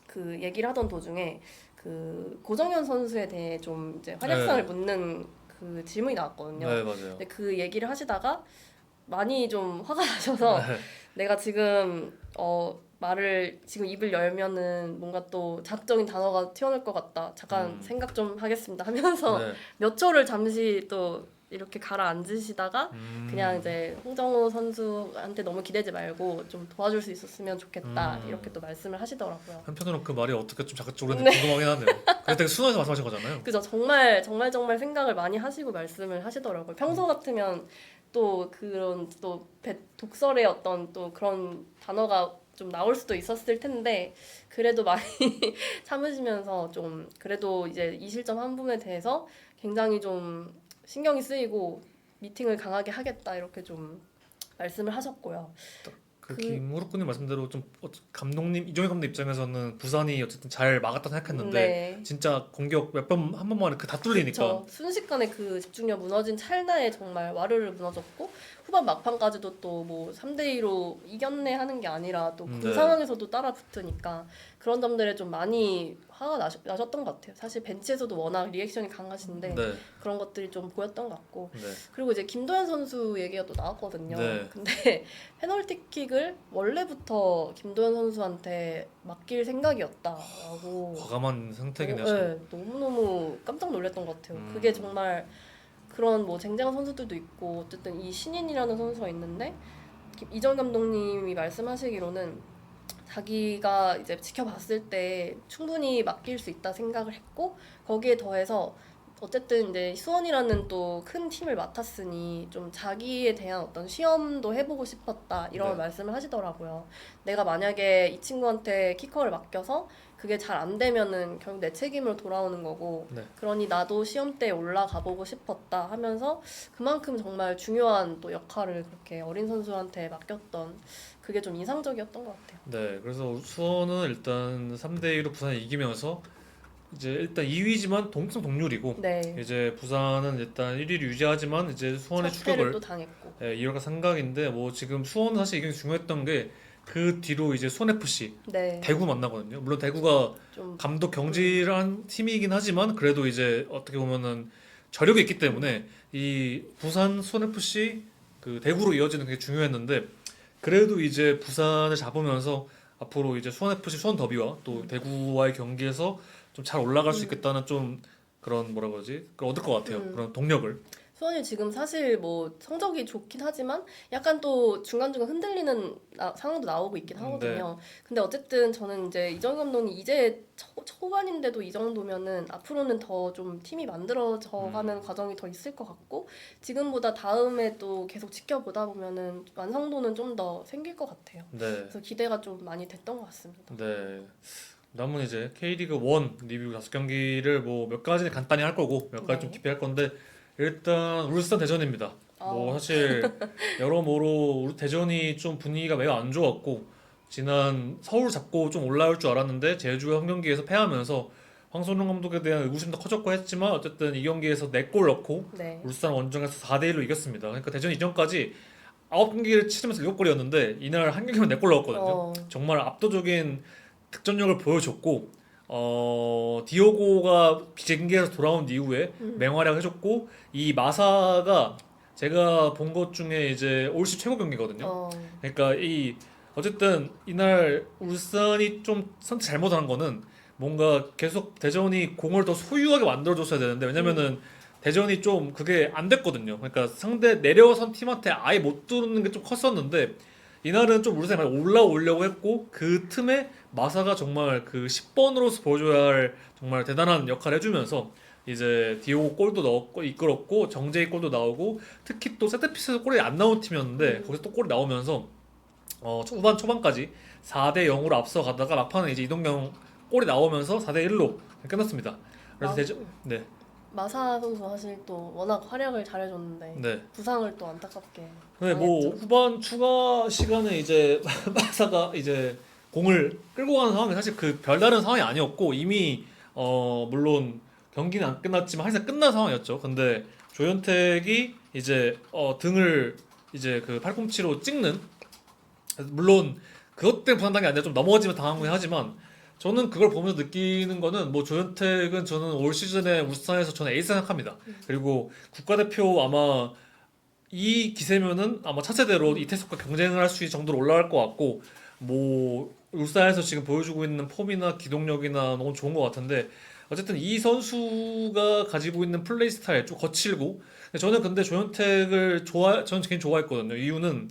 그 얘기를 하던 도중에 그 고정현 선수에 대해 좀 이제 활약상을 네. 묻는 그 질문이 나왔거든요. 네, 맞아요. 근데 그 얘기를 하시다가 많이 좀 화가 나셔서 네. 내가 지금 말을 지금 입을 열면은 뭔가 또 자극적인 단어가 튀어나올 것 같다. 잠깐 생각 좀 하겠습니다 하면서 네. 몇 초를 잠시 또 이렇게 가라앉으시다가 그냥 이제 홍정호 선수한테 너무 기대지 말고 좀 도와줄 수 있었으면 좋겠다 이렇게 또 말씀을 하시더라고요. 한편으로는 그 말이 어떻게 좀 자극적으로 했는지 궁금하긴 하네요. 그게 되게 순화해서 말씀하신 거잖아요. 그죠. 정말 생각을 많이 하시고 말씀을 하시더라고요. 평소 같으면 또 그런 또 독설의 어떤 또 그런 단어가 좀 나올 수도 있었을 텐데 그래도 많이 참으시면서 좀 그래도 이제 이 실점 한 부분에 대해서 굉장히 좀 신경이 쓰이고 미팅을 강하게 하겠다 이렇게 좀 말씀을 하셨고요. 김우르꾸님 말씀대로 좀 감독님 이종현 감독 입장에서는 부산이 어쨌든 잘 막았다 생각했는데 네. 진짜 공격 한 번만에 그 다 뚫리니까 그쵸. 순식간에 그 집중력 무너진 찰나에 정말 와르르 무너졌고 후반 막판까지도 또 뭐 3대2로 이겼네 하는 게 아니라 또 그 네. 상황에서도 따라 붙으니까 그런 점들에 좀 많이 화가 나셨던 것 같아요. 사실 벤치에서도 워낙 리액션이 강하신데 네. 그런 것들이 좀 보였던 것 같고 네. 그리고 이제 김도현 선수 얘기가 또 나왔거든요. 네. 근데 페널티킥을 원래부터 김도현 선수한테 맡길 생각이었다라고 과감한 선택이네요. 네, 너무너무 깜짝 놀랐던 것 같아요. 그게 정말 그런 뭐 쟁쟁한 선수들도 있고 어쨌든 이 신인이라는 선수가 있는데 이정 감독님이 말씀하시기로는 자기가 이제 지켜봤을 때 충분히 맡길 수 있다 생각을 했고 거기에 더해서 어쨌든 이제 수원이라는 또 큰 팀을 맡았으니 좀 자기에 대한 어떤 시험도 해보고 싶었다 이런 네. 말씀을 하시더라고요. 내가 만약에 이 친구한테 키커를 맡겨서 그게 잘 안 되면은 결국 내 책임으로 돌아오는 거고 네. 그러니 나도 시험대에 올라가 보고 싶었다 하면서 그만큼 정말 중요한 또 역할을 그렇게 어린 선수한테 맡겼던 그게 좀 인상적이었던 것 같아요. 네, 그래서 수원은 일단 3대2로 부산을 이기면서 이제 일단 2위지만 동점 동률이고 네. 이제 부산은 일단 1위를 유지하지만 이제 수원의 착패를 추격을 또 당했고. 이어갈 생각인데 뭐 지금 수원은 사실 이게 중요했던 게 그 뒤로 이제 수원 FC 네. 대구 만나거든요. 물론 대구가 좀 감독 경질한 팀이긴 하지만 그래도 이제 어떻게 보면은 저력이 있기 때문에 이 부산 수원 FC 그 대구로 이어지는 게 중요했는데 그래도 이제 부산을 잡으면서 앞으로 이제 수원 FC 수원 더비와 또 대구와의 경기에서 좀 잘 올라갈 수 있겠다는 좀 그런 뭐라 그러지? 그걸 얻을 것 같아요. 그런 동력을. 수원이 지금 사실 뭐 성적이 좋긴 하지만 약간 또 중간중간 흔들리는 상황도 나오고 있긴 하거든요. 근데 어쨌든 저는 이제 이정 감독이 이제 초반인데도 이 정도면은 앞으로는 더 좀 팀이 만들어져가는 과정이 더 있을 것 같고 지금보다 다음에 또 계속 지켜보다 보면은 완성도는 좀 더 생길 것 같아요. 네. 그래서 기대가 좀 많이 됐던 것 같습니다. 네. 남은 이제 K리그 1 리뷰 5경기를 뭐 몇 가지는 간단히 할 거고 몇 가지 좀 네. 깊이 할 건데 일단 울산 대전입니다. 뭐 어. 사실 여러모로 우리 대전이 좀 분위기가 매우 안 좋았고 지난 서울 잡고 좀 올라올 줄 알았는데 제주가 한 경기에서 패하면서 황선홍 감독에 대한 의구심도 커졌고 했지만 어쨌든 이 경기에서 4골 넣고 네. 울산 원정에서 4대1로 이겼습니다. 그러니까 대전 이전까지 9경기를 치르면서 7골이었는데 이날 한 경기만 4골 넣었거든요. 어. 정말 압도적인 득점력을 보여줬고 디오고가 징계에서 돌아온 이후에 맹활약 해줬고 이 마사가 제가 본 것 중에 이제 올 시 최고 경기거든요. 어. 그러니까 이 어쨌든 이날 울산이 좀 선택 잘못한 거는 뭔가 계속 대전이 공을 더 소유하게 만들어줬어야 되는데 왜냐면은 대전이 좀 그게 안 됐거든요. 그러니까 상대 내려선 팀한테 아예 못 뚫는 게 좀 컸었는데 이날은 좀 울산이 많이 올라오려고 했고 그 틈에 마사가 정말 그 10번으로서 보여줘야 할 정말 대단한 역할을 해주면서 이제 디오고 골도 넣었고 이끌었고 정재희 골도 나오고 특히 또 세트피스에서 골이 안 나온 팀이었는데 거기서 또 골이 나오면서 후반 초반까지 4대 0으로 앞서가다가 막판에 이제 이동경 골이 나오면서 4대 1로 끝났습니다. 그래서 네. 마사 선수 사실 또 워낙 활약을 잘해줬는데 네. 부상을 또 안타깝게 네, 뭐 당했죠. 후반 추가 시간에 이제 마사가 이제 공을 끌고 가는 상황이 사실 그 별다른 상황이 아니었고 이미 물론 경기는 안 끝났지만 사실 끝난 상황이었죠. 근데 조현택이 이제 등을 이제 그 팔꿈치로 찍는 물론 그것 때문에 부상당한 게 아니라 좀 넘어지면 당한 거긴 하지만 저는 그걸 보면서 느끼는 거는 뭐 조현택은 저는 올 시즌에 울산에서 저는 에이스 생각합니다. 그리고 국가대표 아마 이 기세면은 아마 차세대로 이태석과 경쟁을 할 수 있는 정도로 올라갈 것 같고 뭐 울산에서 지금 보여주고 있는 폼이나 기동력이나 너무 좋은 것 같은데 어쨌든 이 선수가 가지고 있는 플레이 스타일 좀 거칠고 저는 근데 조현택을 저는 개인 좋아했거든요. 이유는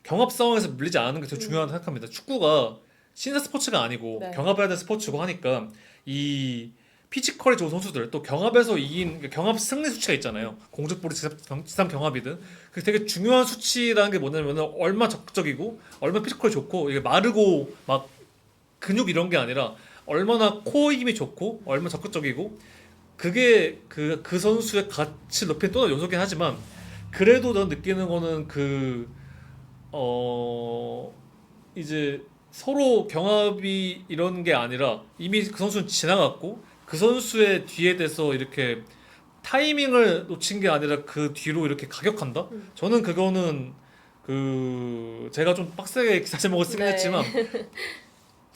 경합 상황에서 밀리지 않는 게 되게 중요하다고 생각합니다. 축구가 신사 스포츠가 아니고 네. 경합해야 되는 스포츠고 하니까 이 피지컬이 좋은 선수들 또 경합에서 이긴 경합 승리 수치가 있잖아요. 공중볼이 지상 경합이든 그 되게 중요한 수치라는 게 뭐냐면은 얼마 적극적이고 얼마 피지컬이 좋고 이게 마르고 막 근육 이런 게 아니라 얼마나 코어 힘이 좋고 얼마나 적극적이고 그게 그 선수의 가치를 높이는 또 연속이긴 하지만 그래도 난 느끼는 거는 이제 서로 경합이 이런 게 아니라 이미 그 선수는 지나갔고 그 선수의 뒤에 대해서 이렇게 타이밍을 놓친 게 아니라 그 뒤로 이렇게 가격한다? 저는 그거는 제가 좀 빡세게 기사 제목을 쓰긴 네. 했지만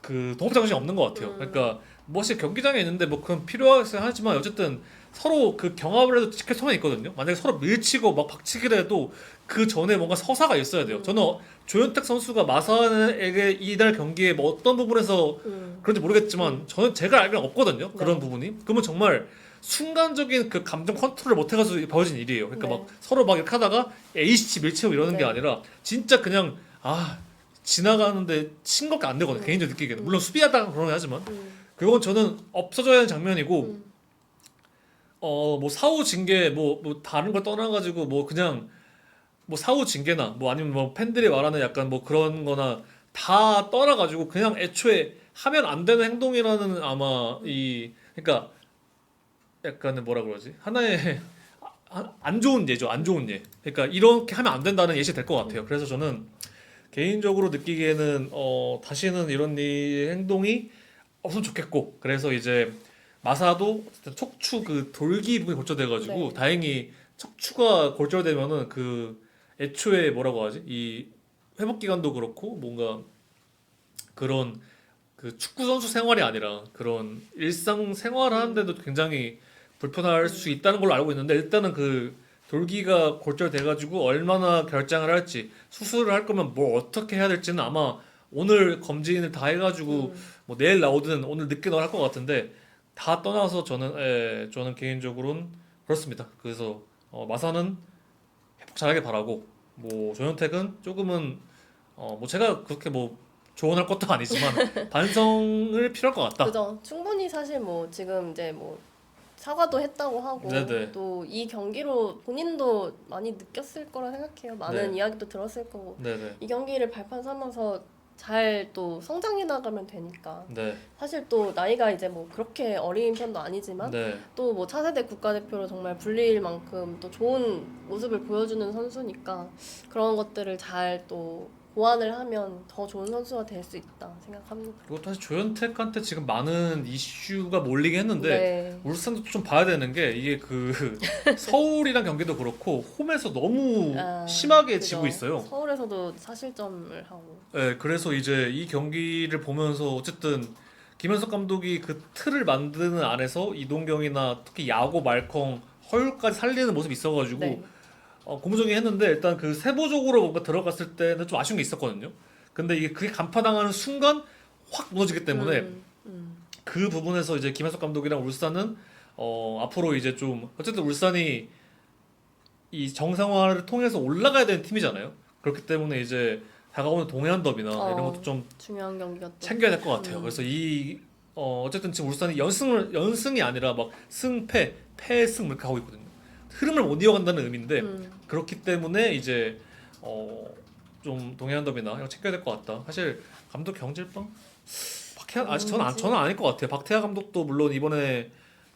그 동업자 정신이 없는 것 같아요. 그러니까 뭐시 경기장에 있는데 뭐 그건 필요하긴 하지만 어쨌든 서로 그 경합을 해도 지킬 수만 있거든요. 만약에 서로 밀치고 막 박치기를 해도 그 전에 뭔가 서사가 있어야 돼요. 저는 조현택 선수가 마산에게 이날 경기에 뭐 어떤 부분에서 그런지 모르겠지만 저는 제가 알기로는 없거든요. 그런 네. 부분이. 그러면 정말 순간적인 그 감정 컨트롤을 못 해가지고 벌어진 일이에요. 그러니까 네. 막 서로 막 이렇게 하다가 A씨 밀치고 이러는 게 네. 아니라 진짜 그냥 지나가는데 친 것밖에 안 되거든요. 개인적으로 느끼기에는. 물론 수비하다가 그러긴 하지만 그건 저는 없어져야 하는 장면이고 뭐 사후 징계 뭐 다른 걸 떠나가지고 뭐 그냥 뭐 사후 징계나 뭐 아니면 뭐 팬들이 말하는 약간 뭐 그런 거나 다 떠나가지고 그냥 애초에 하면 안 되는 행동이라는 아마 이 그러니까 약간은 뭐라 그러지 하나의 안 좋은 예죠. 안 좋은 예. 그러니까 이렇게 하면 안 된다는 예시 될 것 같아요. 그래서 저는 개인적으로 느끼기에는 다시는 이런 이 행동이 없으면 좋겠고 그래서 이제 마사도 어쨌든 척추 그 돌기 부분이 골절돼가지고 네. 다행히 척추가 골절되면은 그 애초에 뭐라고 하지 이 회복 기간도 그렇고 뭔가 그런 그 축구 선수 생활이 아니라 그런 일상 생활을 하는데도 굉장히 불편할 수 있다는 걸로 알고 있는데 일단은 그 돌기가 골절돼가지고 얼마나 결장을 할지 수술을 할 거면 뭐 어떻게 해야 될지는 아마 오늘 검진을 다 해가지고 뭐 내일 나오든 오늘 늦게 나올 것 같은데 다 떠나서 저는 개인적으로는 그렇습니다. 그래서 마사는 회복 잘하길 바라고 뭐 조현택은 조금은 뭐 제가 그렇게 뭐 조언할 것도 아니지만 반성을 필요할 것 같다. 그죠. 충분히 사실 뭐 지금 이제 뭐 사과도 했다고 하고 네네. 또 이 경기로 본인도 많이 느꼈을 거라 생각해요. 많은 네. 이야기도 들었을 거고 네네. 이 경기를 발판 삼아서 잘 또 성장해 나가면 되니까 네. 사실 또 나이가 이제 뭐 그렇게 어린 편도 아니지만 네. 또 뭐 차세대 국가대표로 정말 불릴 만큼 또 좋은 모습을 보여주는 선수니까 그런 것들을 잘 또 보완을 하면 더 좋은 선수가 될 수 있다 생각합니다. 그리고 사실 조현택한테 지금 많은 이슈가 몰리긴 했는데 네. 울산도 좀 봐야 되는 게 이게 그 서울이랑 경기도 그렇고 홈에서 너무 심하게 그죠. 지고 있어요. 서울에서도 사실점을 하고. 네, 그래서 이제 이 경기를 보면서 어쨌든 김현석 감독이 그 틀을 만드는 안에서 이동경이나 특히 야구 말컹 허율까지 살리는 모습이 있어가지고 네. 고무적이 했는데 일단 그 세부적으로 뭔가 들어갔을 때는 좀 아쉬운 게 있었거든요. 근데 이게 그게 간파당하는 순간 확 무너지기 때문에 그 부분에서 이제 김현석 감독이랑 울산은 앞으로 이제 좀 어쨌든 울산이 이 정상화를 통해서 올라가야 되는 팀이잖아요. 그렇기 때문에 이제 다가오는 동해안 더비나 이런 것도 좀 중요한 경기였죠. 챙겨야 될 것 같아요. 그래서 이 어쨌든 지금 울산이 연승이 아니라 막 승패, 패승 이렇게 하고 있거든요. 흐름을 못 이어간다는 의미인데 그렇기 때문에 이제 좀 동해안 더비나 이런 거 챙겨야 될 것 같다. 사실 감독 경질빵 박태하 아직 저는 아닐 것 같아요. 박태하 감독도 물론 이번에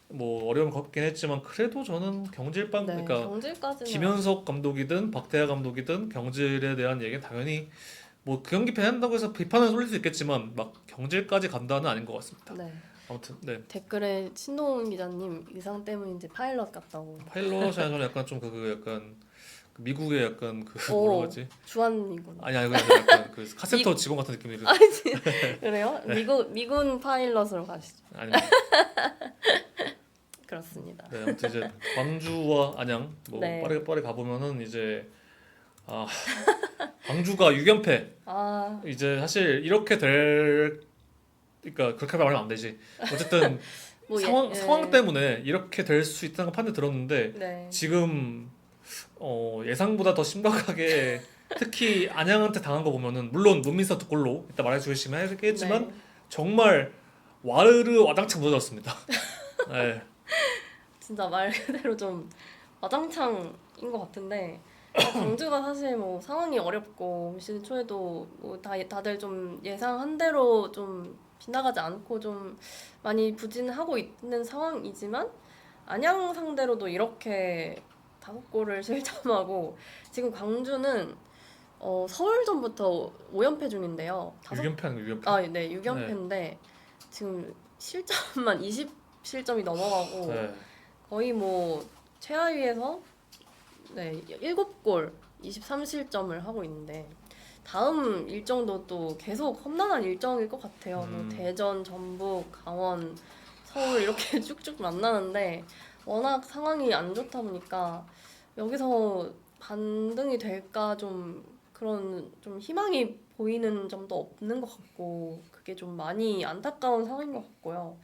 뭐 어려움을 겪긴 했지만 그래도 저는 경질빵 네, 그러니까 경질까지는 김현석 감독이든 박태하 감독이든 경질에 대한 얘기는 당연히 뭐 그 경기 패한다고 해서 비판을 쏠릴 수 있겠지만 막 경질까지 간다는 아닌 것 같습니다. 네. 아무튼 네 댓글에 신동훈 기자님 의상 때문인지 파일럿 같다고. 파일럿이 아니라 약간 좀 그 약간 그 미국의 약간 그 오, 뭐라 하지? 주한미군. 아니 그냥 약간 그 카센터 직원 같은 느낌이 그래요? 네. 미군 파일럿으로 가시죠. 아니 그렇습니다. 네 아무튼 이제 광주와 안양 뭐 네. 빠르게 가보면은 이제 광주가 6연패 아, 이제 사실 이렇게 될 그러니까 그렇게 말하면 안 되지. 어쨌든 뭐 상황 때문에 이렇게 될 수 있다는 판단 들었는데 네. 지금 예상보다 더 심각하게 특히 안양한테 당한 거 보면은 물론 문민서 두 골로 이따 말해주시면 하겠지만 네. 정말 와르르 와당창 무너졌습니다. 네. 진짜 말 그대로 좀 와장창인 것 같은데 광주가 사실 뭐 상황이 어렵고 시즌 초에도 뭐 다들 좀 예상한 대로 좀 빗나가지 않고 좀 많이 부진하고 있는 상황이지만 안양 상대로도 이렇게 5골을 실점하고 지금 광주는 서울전부터 5연패 중인데요. 6연패 아니고 6연패? 네, 6연패인데 지금 실점만 20실점이 넘어가고 네. 거의 뭐 최하위에서 네, 7골 23실점을 하고 있는데 다음 일정도 또 계속 험난한 일정일 것 같아요. 뭐 음. 대전, 전북, 강원, 서울 이렇게 쭉쭉 만나는데 워낙 상황이 안 좋다 보니까 여기서 반등이 될까 좀 그런 좀 희망이 보이는 점도 없는 것 같고 그게 좀 많이 안타까운 상황인 것 같고요.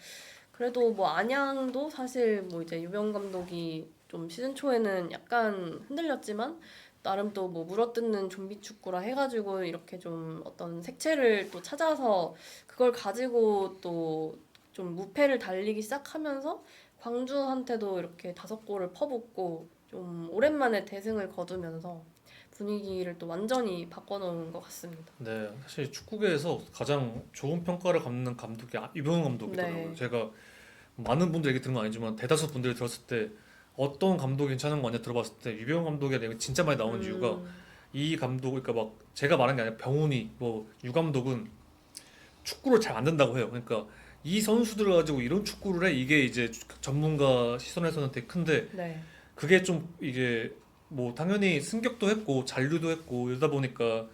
그래도 뭐 안양도 사실 뭐 이제 유병 감독이 좀 시즌 초에는 약간 흔들렸지만 나름 또 뭐 물어뜯는 좀비 축구라 해가지고 이렇게 좀 어떤 색채를 또 찾아서 그걸 가지고 또 좀 무패를 달리기 시작하면서 광주한테도 이렇게 5골을 퍼붓고 좀 오랜만에 대승을 거두면서 분위기를 또 완전히 바꿔놓은 것 같습니다. 네, 사실 축구계에서 가장 좋은 평가를 받는 감독이 이병헌 감독이더라고요. 네. 제가 많은 분들 얘기 들은 건 아니지만 대다수 분들이 들었을 때 어떤 감독이 괜찮은 거 아니야 들어봤을 때 이병헌 감독의 내용이 진짜 많이 나오는 이유가 음, 이 감독 그러니까 막 제가 말한 게 아니라 병훈이 뭐 유 감독은 축구를 잘 만든다고 해요. 그러니까 이 선수들을 가지고 이런 축구를 해 이게 이제 전문가 시선에서는 되게 큰데 네. 그게 좀 이게 뭐 당연히 승격도 했고 잔류도 했고 이러다 보니까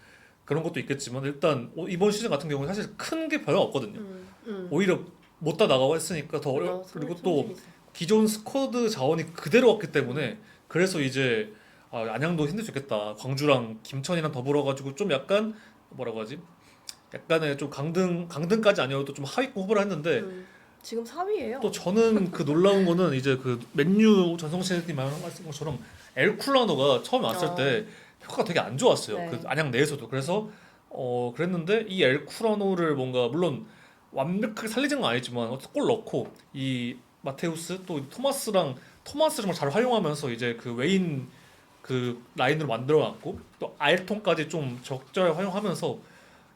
그런 것도 있겠지만 일단 이번 시즌 같은 경우는 사실 큰 게 별로 없거든요. 오히려 못 다 나가고 했으니까 더 어려 맞아. 그리고 또 손실이 있어. 기존 스쿼드 자원이 그대로 왔기 음, 때문에 그래서 이제 안양도 힘들 수 있겠다. 광주랑 김천이랑 더불어 가지고 좀 약간 뭐라고 하지? 약간의 좀 강등까지 아니어도 좀 하위권 후보를 했는데 지금 4위예요. 또 저는 그 놀라운 거는 이제 그 맨유 전성시대님 말씀하신 것처럼 엘쿨라노가 처음에 왔을 어, 때 평가가 되게 안 좋았어요. 그 네. 안양 내에서도. 그래서 그랬는데 이 엘쿨라노를 뭔가 물론 완벽하게 살리진 건 아니지만 어쨌든 골 넣고 이 마테우스 또 토마스랑 토마스 정말 잘 활용하면서 이제 그 외인 그 라인으로 만들어놨고 또 아일톤까지 좀 적절히 활용하면서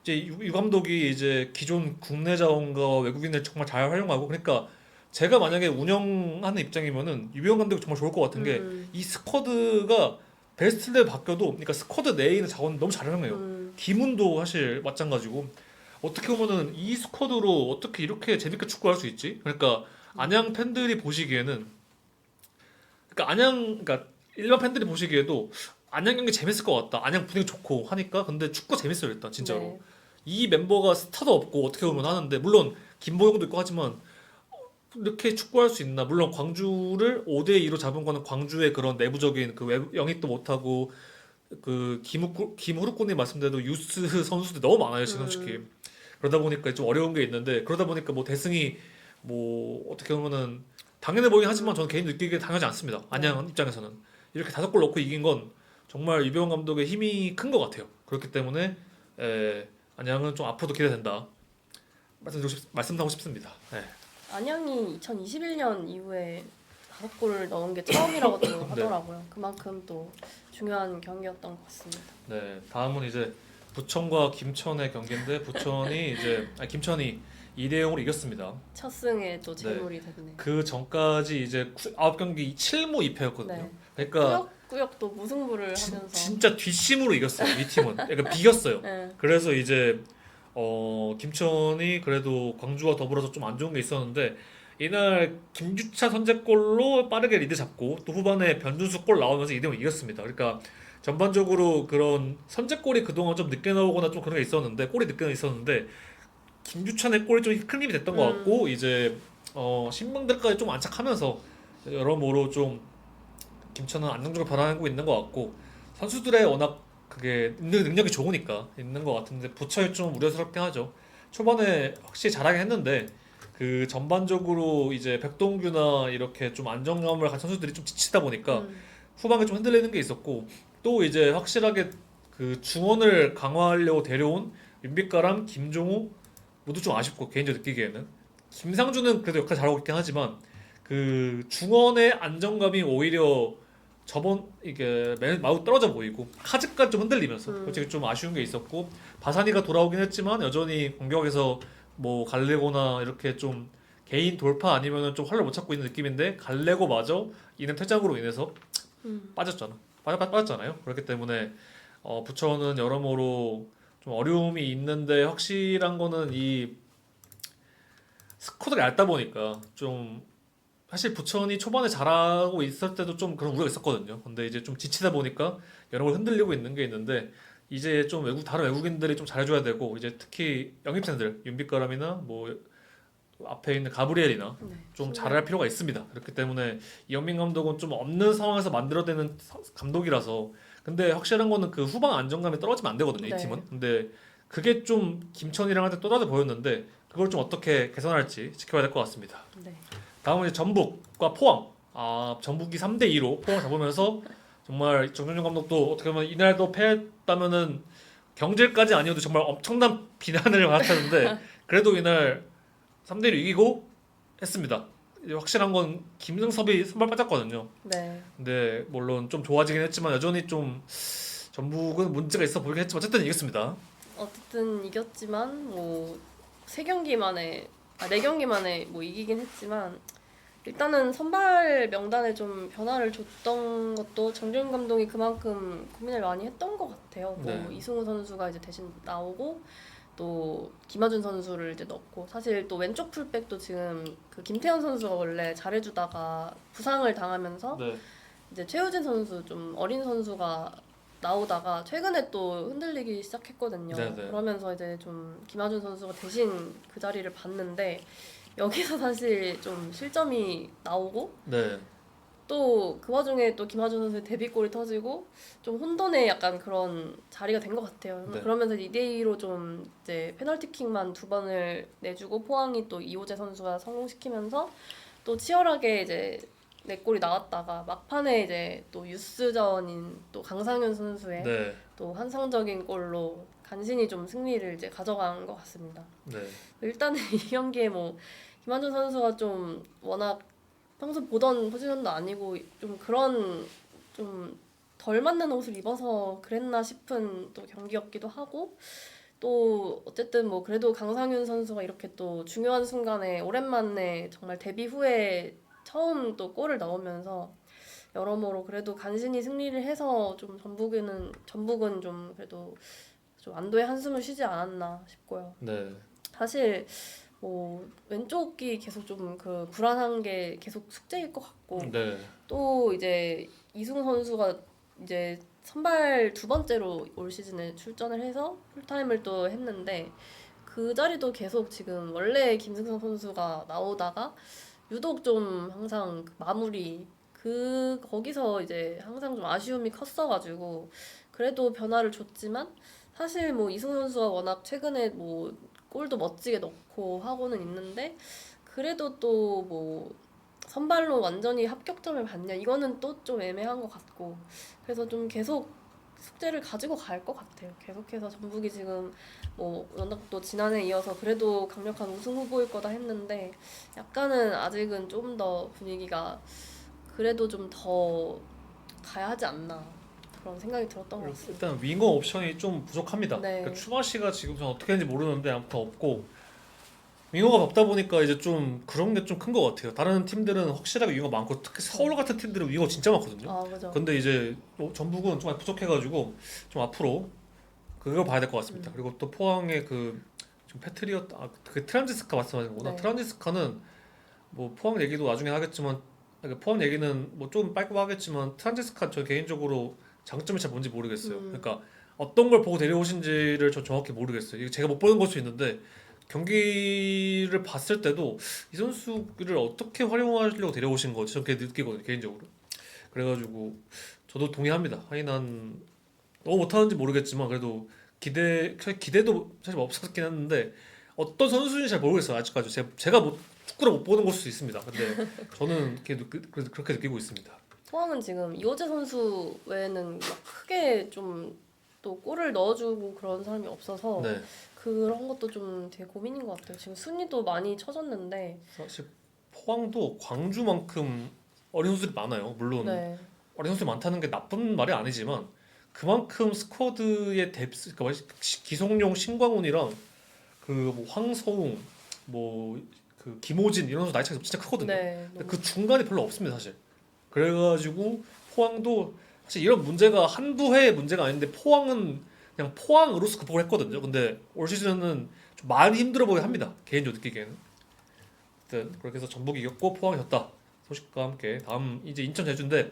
이제 유 감독이 이제 기존 국내 자원과 외국인을 정말 잘 활용하고 그러니까 제가 만약에 운영하는 입장이면은 유비영 감독이 정말 좋을 것 같은 게 음, 이 스쿼드가 베스트 레벨 바뀌어도 그러니까 스쿼드 내에 있는 자원 너무 잘 활용해요. 음, 기문도 사실 마찬가지고 어떻게 보면은 이 스쿼드로 어떻게 이렇게 재밌게 축구할 수 있지? 그러니까 안양 팬들이 보시기에는 그러니까 안양 그러니까 일반 팬들이 보시기에도 안양 경기 재밌을 것 같다. 안양 분위기 좋고 하니까 근데 축구 재밌어요 일단 진짜로. 네. 이 멤버가 스타도 없고 어떻게 보면 진짜. 하는데 물론 김보영도 있고 하지만 이렇게 축구할 수 있나? 물론 광주를 5대 2로 잡은 거는 광주의 그런 내부적인 그 영입도 못하고 그 김후루꾼이 말씀대로 유스 선수들이 너무 많아요 지금 솔직히. 음, 그러다 보니까 좀 어려운 게 있는데 그러다 보니까 뭐 대승이 뭐 어떻게 보면은 당연해 보이긴 하지만 저는 개인 느끼기에 당하지 않습니다. 네. 안양 입장에서는 이렇게 5골 넣고 이긴 건 정말 이병헌 감독의 힘이 큰 것 같아요. 그렇기 때문에 안양은 좀 앞으로도 기대된다. 말씀하고 싶습니다. 네. 안양이 2021년 이후에 5골을 넣은 게 처음이라고 또 네. 하더라고요. 그만큼 또 중요한 경기였던 것 같습니다. 네. 다음은 이제 부천과 김천의 경기인데 김천이 2대 0으로 이겼습니다. 첫 승에 또 네. 재물이 됐네요. 그 전까지 이제 9경기 7무 2패였거든요. 네. 그러니까 꾸역꾸역 또 무승부를 하면서. 진짜 뒷심으로 이겼어요. 이 팀은. 그러니까 비겼어요. 네. 그래서 이제 김천이 그래도 광주와 더불어서 좀 안 좋은 게 있었는데 이날 김주차 선제골로 빠르게 리드 잡고 또 후반에 변준수 골 나오면서 2대0 이겼습니다. 그러니까 전반적으로 그런 선제골이 그동안 좀 늦게 나오거나 좀 그런 게 있었는데 골이 늦게 있었는데 김주찬의 골이 좀 큰 힘이 됐던 것 같고 이제 신병들까지 좀 안착하면서 여러모로 좀 김천은 안정적으로 변화하고 있는 것 같고 선수들의 워낙 그게 능력이 좋으니까 있는 것 같은데 부천이 좀 우려스럽긴 하죠. 초반에 확실히 잘하긴 했는데 그 전반적으로 이제 백동규나 이렇게 좀 안정감을 가진 선수들이 좀 지치다 보니까 음, 후반에 좀 흔들리는 게 있었고 또 이제 확실하게 그 중원을 강화하려고 데려온 윤빛가람, 김종우 모두 좀 아쉽고 개인적으로 느끼기에는 김상준은 그래도 역할 잘하고 있긴 하지만 그 중원의 안정감이 오히려 저번 이게 마우 떨어져 보이고 카즈까지 좀 흔들리면서 솔직히 좀 아쉬운 게 있었고 바사니가 돌아오긴 했지만 여전히 공격에서 뭐 갈레고나 이렇게 좀 개인 돌파 아니면은 좀 활을 못 찾고 있는 느낌인데 갈레고마저 이는 퇴장으로 인해서 빠졌잖아. 빠졌잖아요. 그렇기 때문에 부천은 여러모로 좀 어려움이 있는데 확실한 거는 이 스쿼드가 얇다 보니까 좀 사실 부천이 초반에 잘하고 있을 때도 좀 그런 우려가 있었거든요. 근데 이제 좀 지치다 보니까 여러 번 흔들리고 있는 게 있는데 이제 좀 다른 외국인들이 좀 잘해줘야 되고 이제 특히 영입생들 윤빛가람이나 뭐 앞에 있는 가브리엘이나 네. 좀 신기하다. 잘할 필요가 있습니다. 그렇기 때문에 이영민 감독은 좀 없는 상황에서 만들어내는 감독이라서 근데 확실한 거는 그 후방 안정감이 떨어지면 안 되거든요. 이 네. 팀은. 근데 그게 좀 김천이랑 할 때 또다시 보였는데 그걸 좀 어떻게 개선할지 지켜봐야 될 것 같습니다. 네. 다음은 이제 전북과 포항. 전북이 3대 2로 포항을 잡으면서 정말 정준영 감독도 어떻게 보면 이날도 패했다면은 경질까지 아니어도 정말 엄청난 비난을 받았는데 그래도 이날 3대 1로 이기고 했습니다. 이제 확실한 건 김승섭이 선발 빠졌거든요. 네. 근데 물론 좀 좋아지긴 했지만 여전히 좀 전북은 문제가 있어 보이긴 했지만 어쨌든 이겼습니다. 어쨌든 이겼지만 뭐 세 경기 만에 네 경기 만에 뭐 이기긴 했지만 일단은 선발 명단에 좀 변화를 줬던 것도 정준 감독이 그만큼 고민을 많이 했던 것 같아요. 뭐 네. 이승우 선수가 이제 대신 나오고 또 김하준 선수를 이제 넣고 사실 또 왼쪽 풀백도 지금 그 김태현 선수가 원래 잘해주다가 부상을 당하면서 네. 이제 최우진 선수 좀 어린 선수가 나오다가 최근에 또 흔들리기 시작했거든요. 네, 네. 그러면서 이제 좀 김하준 선수가 대신 그 자리를 봤는데 여기서 사실 좀 실점이 나오고 네. 또 그 와중에 또 김하준 선수의 데뷔골이 터지고 좀 혼돈의 약간 그런 자리가 된 것 같아요. 네. 그러면서 2대2로 좀 이제 페널티킥만 2번을 내주고 포항이 또 이호재 선수가 성공시키면서 또 치열하게 이제 네 골이 나왔다가 막판에 이제 또 유스전인 또 강상윤 선수의 네. 또 환상적인 골로 간신히 좀 승리를 이제 가져간 것 같습니다. 네. 일단은 이 경기에 뭐 김한준 선수가 좀 워낙 평소 보던 포지션도 아니고 좀 그런 좀 덜 맞는 옷을 입어서 그랬나 싶은 또 경기였기도 하고 또 어쨌든 뭐 그래도 강상윤 선수가 이렇게 또 중요한 순간에 오랜만에 정말 데뷔 후에 처음 또 골을 넣으면서 여러모로 그래도 간신히 승리를 해서 좀 전북은 좀 그래도 좀 안도의 한숨을 쉬지 않았나 싶고요. 네. 사실 뭐 왼쪽이 계속 좀 그 불안한 게 계속 숙제일 것 같고 네. 또 이제 이승우 선수가 이제 선발 두 번째로 올 시즌에 출전을 해서 풀타임을 또 했는데 그 자리도 계속 지금 원래 김승성 선수가 나오다가 유독 좀 항상 그 마무리 거기서 이제 항상 좀 아쉬움이 컸어가지고 그래도 변화를 줬지만 사실 뭐 이승우 선수가 워낙 최근에 뭐 골도 멋지게 넣고 하고는 있는데 그래도 또 뭐 선발로 완전히 합격점을 받냐 이거는 또 좀 애매한 것 같고 그래서 좀 계속 숙제를 가지고 갈 것 같아요. 계속해서 전북이 지금 뭐 워낙 또 지난해 이어서 그래도 강력한 우승 후보일 거다 했는데 약간은 아직은 좀 더 분위기가 그래도 좀 더 가야 하지 않나 그런 생각이 들었던 것 같습니다. 일단 윙어 옵션이 좀 부족합니다. 네. 그러니까 추마시가 지금 전 어떻게 하는지 모르는데 아무튼 없고 윙어가 없다 보니까 이제 좀 그런 게 좀 큰 것 같아요. 다른 팀들은 확실하게 윙어 많고 특히 서울 같은 팀들은 윙어 진짜 많거든요. 아 그죠. 근데 이제 전북은 좀 많이 부족해가지고 좀 앞으로 그걸 봐야 될 것 같습니다. 그리고 또 포항의 그 지금 그 트란지스카 말씀하신 거구나. 네. 트란지스카는 뭐 포항 얘기도 나중에 하겠지만 그러니까 포항 얘기는 뭐 좀 빨고 하겠지만 트란지스카 저 개인적으로 장점이 잘 뭔지 모르겠어요. 그러니까 어떤 걸 보고 데려오신지를 저 정확히 모르겠어요. 이거 제가 못 보는 걸 수 있는데 경기를 봤을 때도 이 선수를 어떻게 활용하려고 데려오신 거지 저렇게 느끼거든요 개인적으로. 그래가지고 저도 동의합니다. 하이난 너무 못하는지 모르겠지만 그래도 기대도 사실 없었긴 했는데 어떤 선수인지 잘 모르겠어요 아직까지. 제가 축구를 못 보는 걸 수도 있습니다. 근데 저는 그렇게 느끼고 있습니다. 포항은 지금 이호재 선수 외에는 막 크게 좀 또 골을 넣어주고 그런 사람이 없어서 네. 그런 것도 좀 되게 고민인 것 같아요. 지금 순위도 많이 쳐졌는데 사실 포항도 광주만큼 어린 선수들이 많아요. 물론 네. 어린 선수들이 많다는 게 나쁜 말이 아니지만 그만큼 스쿼드의 뎁스, 그러니까 기성용, 신광훈이랑 그 뭐 황서웅, 뭐 그 김호진 이런 선수 나이 차이가 진짜 크거든요. 네. 근데 그 중간이 별로 없습니다 사실. 그래가지고 포항도 사실 이런 문제가 한두 해의 문제가 아닌데 포항은 그냥 포항으로서 극복을 했거든요. 근데 올 시즌은 좀 많이 힘들어 보이긴 합니다. 개인적으로 느끼기에는. 하여튼 그렇게 해서 전북이 이겼고 포항이 졌다. 소식과 함께 다음 이제 인천 제주인데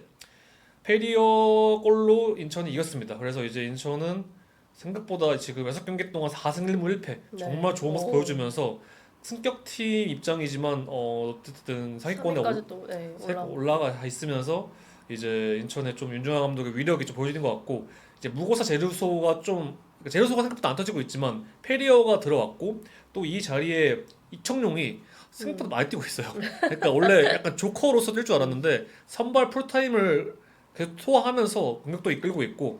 페리어 골로 인천이 이겼습니다. 그래서 이제 인천은 생각보다 지금 6경기 동안 4승 1무 1패 네. 정말 좋은 모습 오. 보여주면서 승격팀 입장이지만 어쨌든 상위권에 3위까지 또 네, 올라가 있으면서 이제 인천의 좀 윤중환 감독의 위력이 좀 보여지는 것 같고 이제 무고사 제르소가 좀 그러니까 제르소가 생각보다 안 터지고 있지만 페리어가 들어왔고 또 이 자리에 이청용이 생각보다 많이 뛰고 있어요. 그러니까 원래 약간 조커로서 뛸 줄 알았는데 선발 풀타임을 계속 소화하면서 공격도 이끌고 있고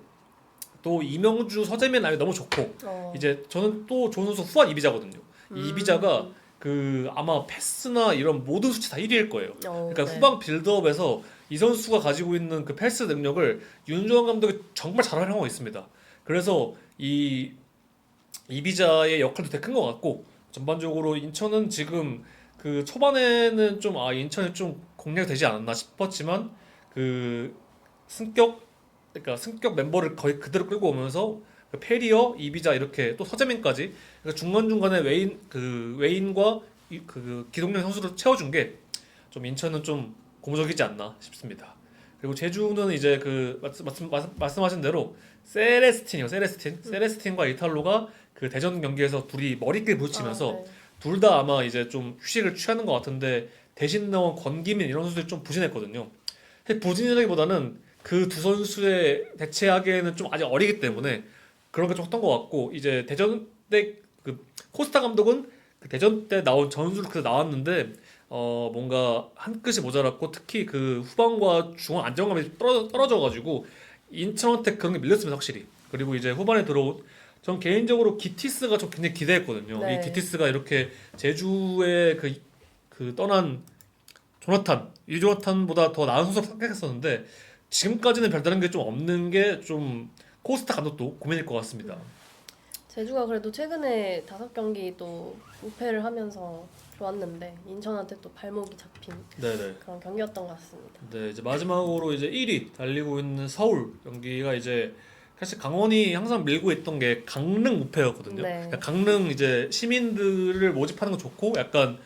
또 이명주 서재민 라인 너무 좋고 이제 저는 또 좋은 선수 후안 이비자거든요. 이 이비자가 그 아마 패스나 이런 모든 수치 다 1위일 거예요. 그러니까 네. 후방 빌드업에서 이 선수가 가지고 있는 그 패스 능력을 윤종환 감독이 정말 잘 활용하고 있습니다. 그래서 이 이비자의 역할도 되게 큰 것 같고 전반적으로 인천은 지금 그 초반에는 좀 인천이 좀 공략이 되지 않았나 싶었지만 그 승격 그러니까 승격 멤버를 거의 그대로 끌고 오면서 그 페리어, 이비자 이렇게 또 서재민까지 그러니까 중간중간에 웨인과 그 기동력 선수를 채워준 게 좀 인천은 좀 고무적이지 않나 싶습니다. 그리고 제주는 이제 그 말씀하신 대로 세레스틴과 이탈로가 그 대전 경기에서 둘이 머리끼리 부딪히면서 네. 둘 다 아마 이제 좀 휴식을 취하는 것 같은데 대신 나온 권기민 이런 선수들이 좀 부진했거든요. 부진이라기보다는 그 두 선수에 대체하기에는 좀 아직 어리기 때문에 그런 게 좀 컸던 것 같고 이제 대전 때 그 코스타 감독은 그 대전 때 나온 전술을 그대로 나왔는데 뭔가 한 끗이 모자랐고 특히 그 후반과 중앙 안정감이 떨어져가지고 인천한테 그런 게 밀렸습니다 확실히. 그리고 이제 후반에 들어온 전 개인적으로 기티스가 좀 굉장히 기대했거든요. 네. 이 기티스가 이렇게 제주에 그 떠난 이조나탄보다 더 나은 선수로 생각했었는데 지금까지는 별다른 게 좀 없는 게 좀 코스타 감독도 고민일 것 같습니다. 제주가 그래도 최근에 5경기 또 우패를 하면서 좋았는데 인천한테 또 발목이 잡힌 네네. 그런 경기였던 것 같습니다. 네, 이제 마지막으로 이제 1위 달리고 있는 서울 경기가 이제 사실 강원이 항상 밀고 있던 게 강릉 무패였거든요. 네. 그러니까 강릉 이제 시민들을 모집하는 건 좋고 약간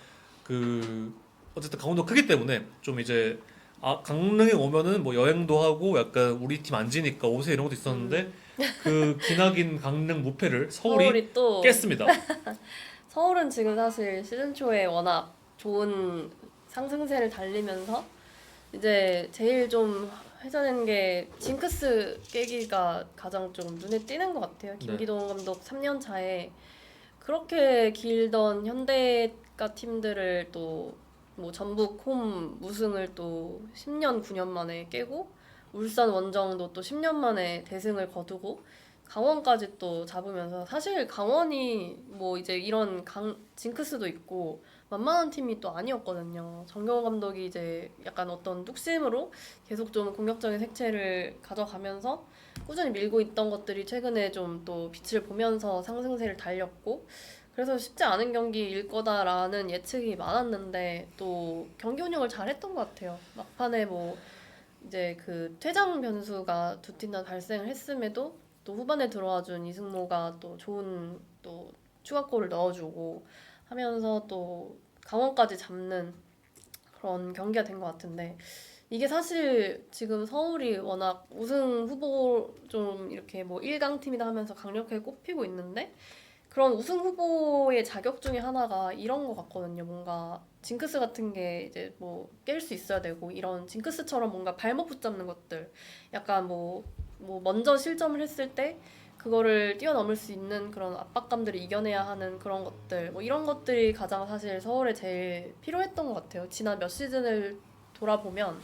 그 어쨌든 강원도 크기 때문에 좀 이제 강릉에 오면은 뭐 여행도 하고 약간 우리 팀 안 지니까 오세 이런 것도 있었는데 그 기나긴 강릉 무패를 서울이 또 깼습니다. 서울은 지금 사실 시즌 초에 워낙 좋은 상승세를 달리면서 이제 제일 좀 회자된 게 징크스 깨기가 가장 좀 눈에 띄는 것 같아요. 김기동 감독 3년 차에 그렇게 길던 현대가 팀들을 또 뭐 전북 홈 무승을 또 10년 9년 만에 깨고 울산 원정도 또 10년 만에 대승을 거두고 강원까지 또 잡으면서 사실 강원이 뭐 이제 이런 징크스도 있고 만만한 팀이 또 아니었거든요. 정경호 감독이 이제 약간 어떤 뚝심으로 계속 좀 공격적인 색채를 가져가면서 꾸준히 밀고 있던 것들이 최근에 좀 또 빛을 보면서 상승세를 달렸고 그래서 쉽지 않은 경기일 거다라는 예측이 많았는데 또 경기 운영을 잘했던 것 같아요. 막판에 뭐 이제 그 퇴장 변수가 두 팀 다 발생을 했음에도 또 후반에 들어와준 이승모가 또 좋은 또 추가골을 넣어주고 하면서 또 강원까지 잡는 그런 경기가 된 것 같은데 이게 사실 지금 서울이 워낙 우승 후보 좀 이렇게 뭐 1강 팀이다 하면서 강력하게 꼽히고 있는데 그런 우승 후보의 자격 중에 하나가 이런 것 같거든요. 뭔가 징크스 같은 게 이제 뭐 깰 수 있어야 되고 이런 징크스처럼 뭔가 발목 붙잡는 것들 약간 뭐 먼저 실점을 했을 때 그거를 뛰어넘을 수 있는 그런 압박감들을 이겨내야 하는 그런 것들 뭐 이런 것들이 가장 사실 서울에 제일 필요했던 것 같아요. 지난 몇 시즌을 돌아보면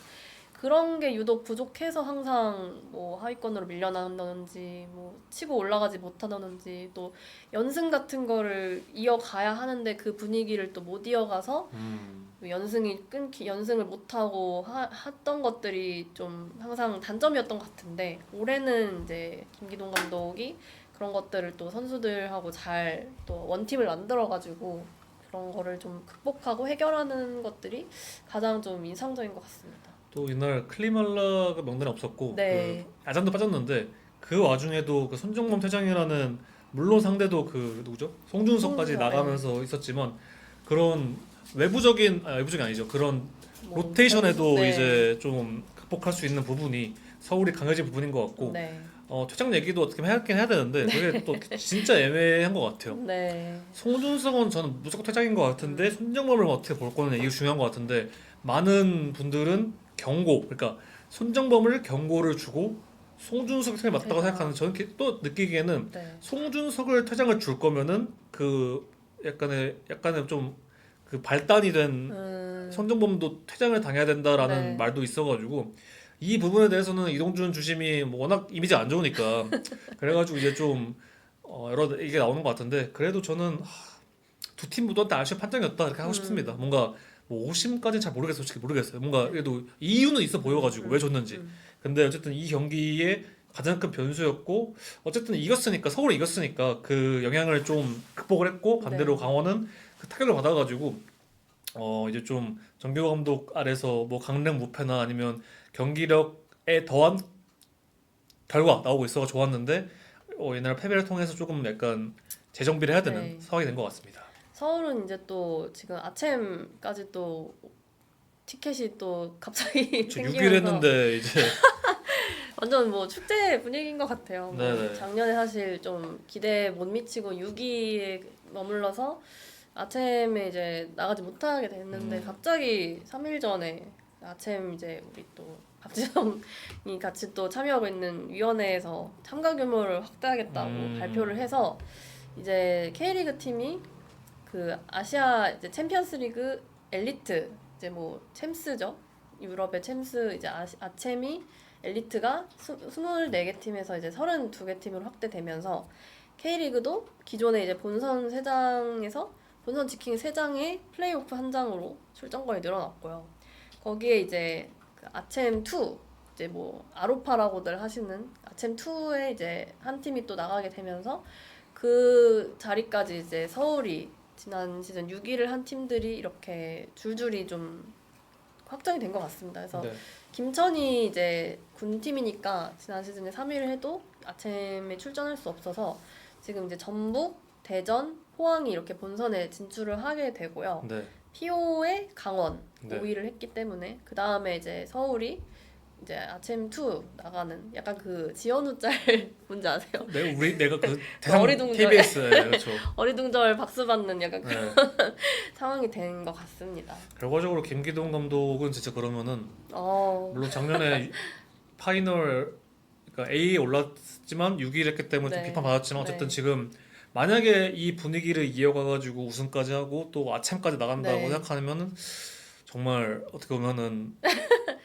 그런 게 유독 부족해서 항상 뭐 하위권으로 밀려난다든지 뭐 치고 올라가지 못하다든지 또 연승 같은 거를 이어가야 하는데 그 분위기를 또 못 이어가서 연승을 못하고 했던 것들이 좀 항상 단점이었던 것 같은데 올해는 이제 김기동 감독이 그런 것들을 또 선수들하고 잘 또 원팀을 만들어가지고 그런 거를 좀 극복하고 해결하는 것들이 가장 좀 인상적인 것 같습니다. 또 이날 클리말라가 명단에 없었고 네. 그 아잔도 빠졌는데 그 와중에도 그 손정범 퇴장이라는 물론 상대도 그 누구죠? 송준석까지 송준석, 나가면서 있었지만 그런 외부적인 아니죠. 그런 뭐 로테이션에도 네. 이제 좀 극복할 수 있는 부분이 서울이 강해진 부분인 것 같고 네. 퇴장 얘기도 어떻게 하긴 해야 되는데 그게 또 진짜 애매한 것 같아요. 네. 송준석은 저는 무조건 퇴장인 것 같은데 손정범을 어떻게 볼 거느냐 이게 중요한 것 같은데 많은 분들은 경고, 그러니까 손정범을 경고를 주고 송준석 퇴장이 맞다고 퇴장. 생각하는 저는 또 느끼기에는 네. 송준석을 퇴장을 줄 거면은 그 약간의 좀 그 발단이 된 손정범도 퇴장을 당해야 된다라는 네. 말도 있어가지고 이 부분에 대해서는 이동준 주심이 뭐 워낙 이미지 안 좋으니까 그래가지고 이제 좀 여러 이게 나오는 것 같은데 그래도 저는 두 팀 모두 다 아쉬운 판정이었다 이렇게 하고 싶습니다. 뭔가 뭐 오심까지는 잘 모르겠어요. 솔직히 모르겠어요. 뭔가 그래도 이유는 있어 보여가지고 왜 줬는지. 근데 어쨌든 이 경기에 가장 큰 변수였고 어쨌든 이겼으니까 서울이 이겼으니까 그 영향을 좀 극복을 했고 반대로 네. 강원은 그 타격을 받아가지고 이제 좀 정규 감독 아래서 뭐 강릉 무패나 아니면 경기력에 더한 결과 나오고 있어서 좋았는데 옛날 패배를 통해서 조금 약간 재정비를 해야 되는 네. 상황이 된 것 같습니다. 서울은 이제 또 지금 아챔까지 또 티켓이 또 갑자기 6일 생기면서 했는데 이제 완전 뭐 축제 분위기인 것 같아요. 뭐 네네. 작년에 사실 좀 기대에 못 미치고 6위에 머물러서 아챔에 이제 나가지 못하게 됐는데 갑자기 3일 전에 아챔 이제 우리 또 박지성이 같이 또 참여하고 있는 위원회에서 참가 규모를 확대하겠다고 발표를 해서 이제 K리그 팀이 그 아시아 이제 챔피언스리그 엘리트 이제 뭐 챔스죠. 유럽의 챔스 이제 아챔이 엘리트가 24개 팀에서 이제 32개 팀으로 확대되면서 K리그도 기존에 이제 본선 3장에서 본선 지킹 3장에 플레이오프 1장으로 출전권이 늘어났고요. 거기에 이제 그 아챔 2 이제 뭐 아로파라고들 하시는 아챔 2에 이제 한 팀이 또 나가게 되면서 그 자리까지 이제 서울이 지난 시즌 6위를 한 팀들이 이렇게 줄줄이 좀 확정이 된 것 같습니다. 그래서 네. 김천이 이제 군팀이니까 지난 시즌에 3위를 해도 아챔에 출전할 수 없어서 지금 이제 전북, 대전, 포항이 이렇게 본선에 진출을 하게 되고요. 네. PO의 강원 네. 5위를 했기 때문에 그 다음에 이제 서울이 이제 아챔 2 나가는 약간 그 지현우 짤 뭔지 아세요? 내가 그 대상 어리둥절. KBS 그렇죠. 어리둥절 박수 받는 약간 네. 상황이 된 것 같습니다. 결과적으로 김기동 감독은 진짜 그러면은 물론 작년에 파이널 그러니까 A에 올랐지만 6위를 했기 때문에 좀 네. 비판받았지만 어쨌든 네. 지금 만약에 이 분위기를 이어가가지고 우승까지 하고 또 아챔까지 나간다고 네. 생각하면은 정말 어떻게 보면은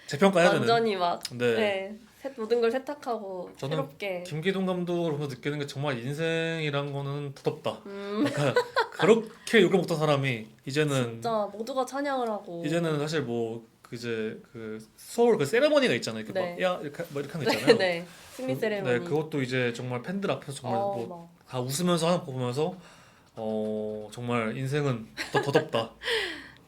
재평가해야 되는. 완전히 막 네. 모든 걸 세탁하고 저는 새롭게 김기동 감독을 보면서 느끼는 게 정말 인생이란 거는 덧없다. 그러니까 그렇게 욕을 먹던 사람이 이제는 진짜 모두가 찬양을 하고 이제는 사실 뭐 이제 그 서울 그 세레머니가 있잖아요. 이렇게 네. 막 야 이렇게 뭐 이렇게 하는 거 있잖아요. 네 승리 네, 세레머니 그것도 이제 정말 팬들 앞에서 정말 뭐 막 다 웃으면서 하는 거 보면서 정말 인생은 덧없다.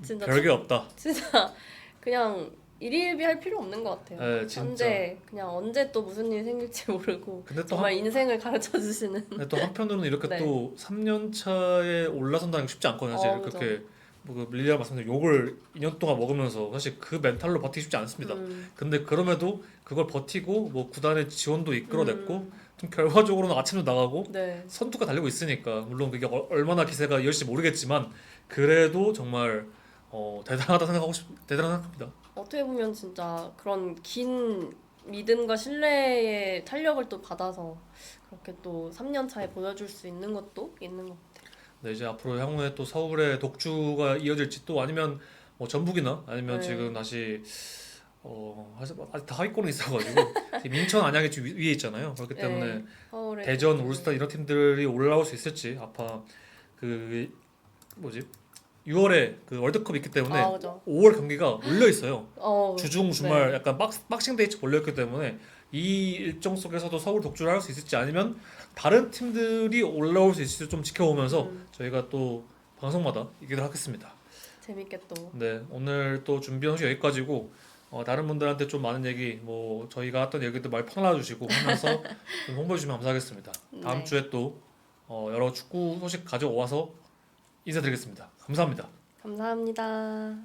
진짜 별게 없다. 진짜 그냥 일희일비할 필요 없는 것 같아요. 네, 진짜. 그냥 언제 또 무슨 일이 생길지 모르고 근데 또 정말 인생을 가르쳐 주시는 근데 또 한편으로는 이렇게 네. 또 3년 차에 올라선다는 게 쉽지 않거든요. 사실 그죠. 그렇게 뭐그 밀리아 말씀대로 욕을 2년 동안 먹으면서 사실 그 멘탈로 버티기 쉽지 않습니다. 근데 그럼에도 그걸 버티고 뭐 구단의 지원도 이끌어냈고 좀 결과적으로는 아침도 나가고 네. 선두가 달리고 있으니까 물론 그게 얼마나 기세가 이을지 모르겠지만 그래도 정말 대단하다 생각합니다. 어떻게 보면 진짜 그런 긴 믿음과 신뢰의 탄력을 또 받아서 그렇게 또 3년 차에 보여줄 수 있는 것도 있는 것 같아요. 네, 이제 앞으로 향후에 또 서울의 독주가 이어질지 또 아니면 뭐 전북이나 아니면 네. 지금 다시 아직 다 하위권에 있어가지고 지금 인천 안양이 지금 위에 있잖아요. 그렇기 때문에 네, 서울의 대전, 독주. 울스터 이런 팀들이 올라올 수 있을지 아파 그 뭐지 6월에 그 월드컵 있기 때문에 그죠. 5월 경기가 몰려 있어요. 주중 주말 네. 약간 박싱 데이트 몰려 있기 때문에 이 일정 속에서도 서울 독주를 할 수 있을지 아니면 다른 팀들이 올라올 수 있을지 좀 지켜보면서 저희가 또 방송마다 얘기를 하겠습니다. 재밌게 또. 네, 오늘 또 준비한 소식 여기까지고 다른 분들한테 좀 많은 얘기 뭐 저희가 했던 얘기들 많이 퍼날라 주시고 하면서 좀 홍보해 주시면 감사하겠습니다. 다음 네. 주에 또 여러 축구 소식 가져와서 인사드리겠습니다. 감사합니다. 감사합니다.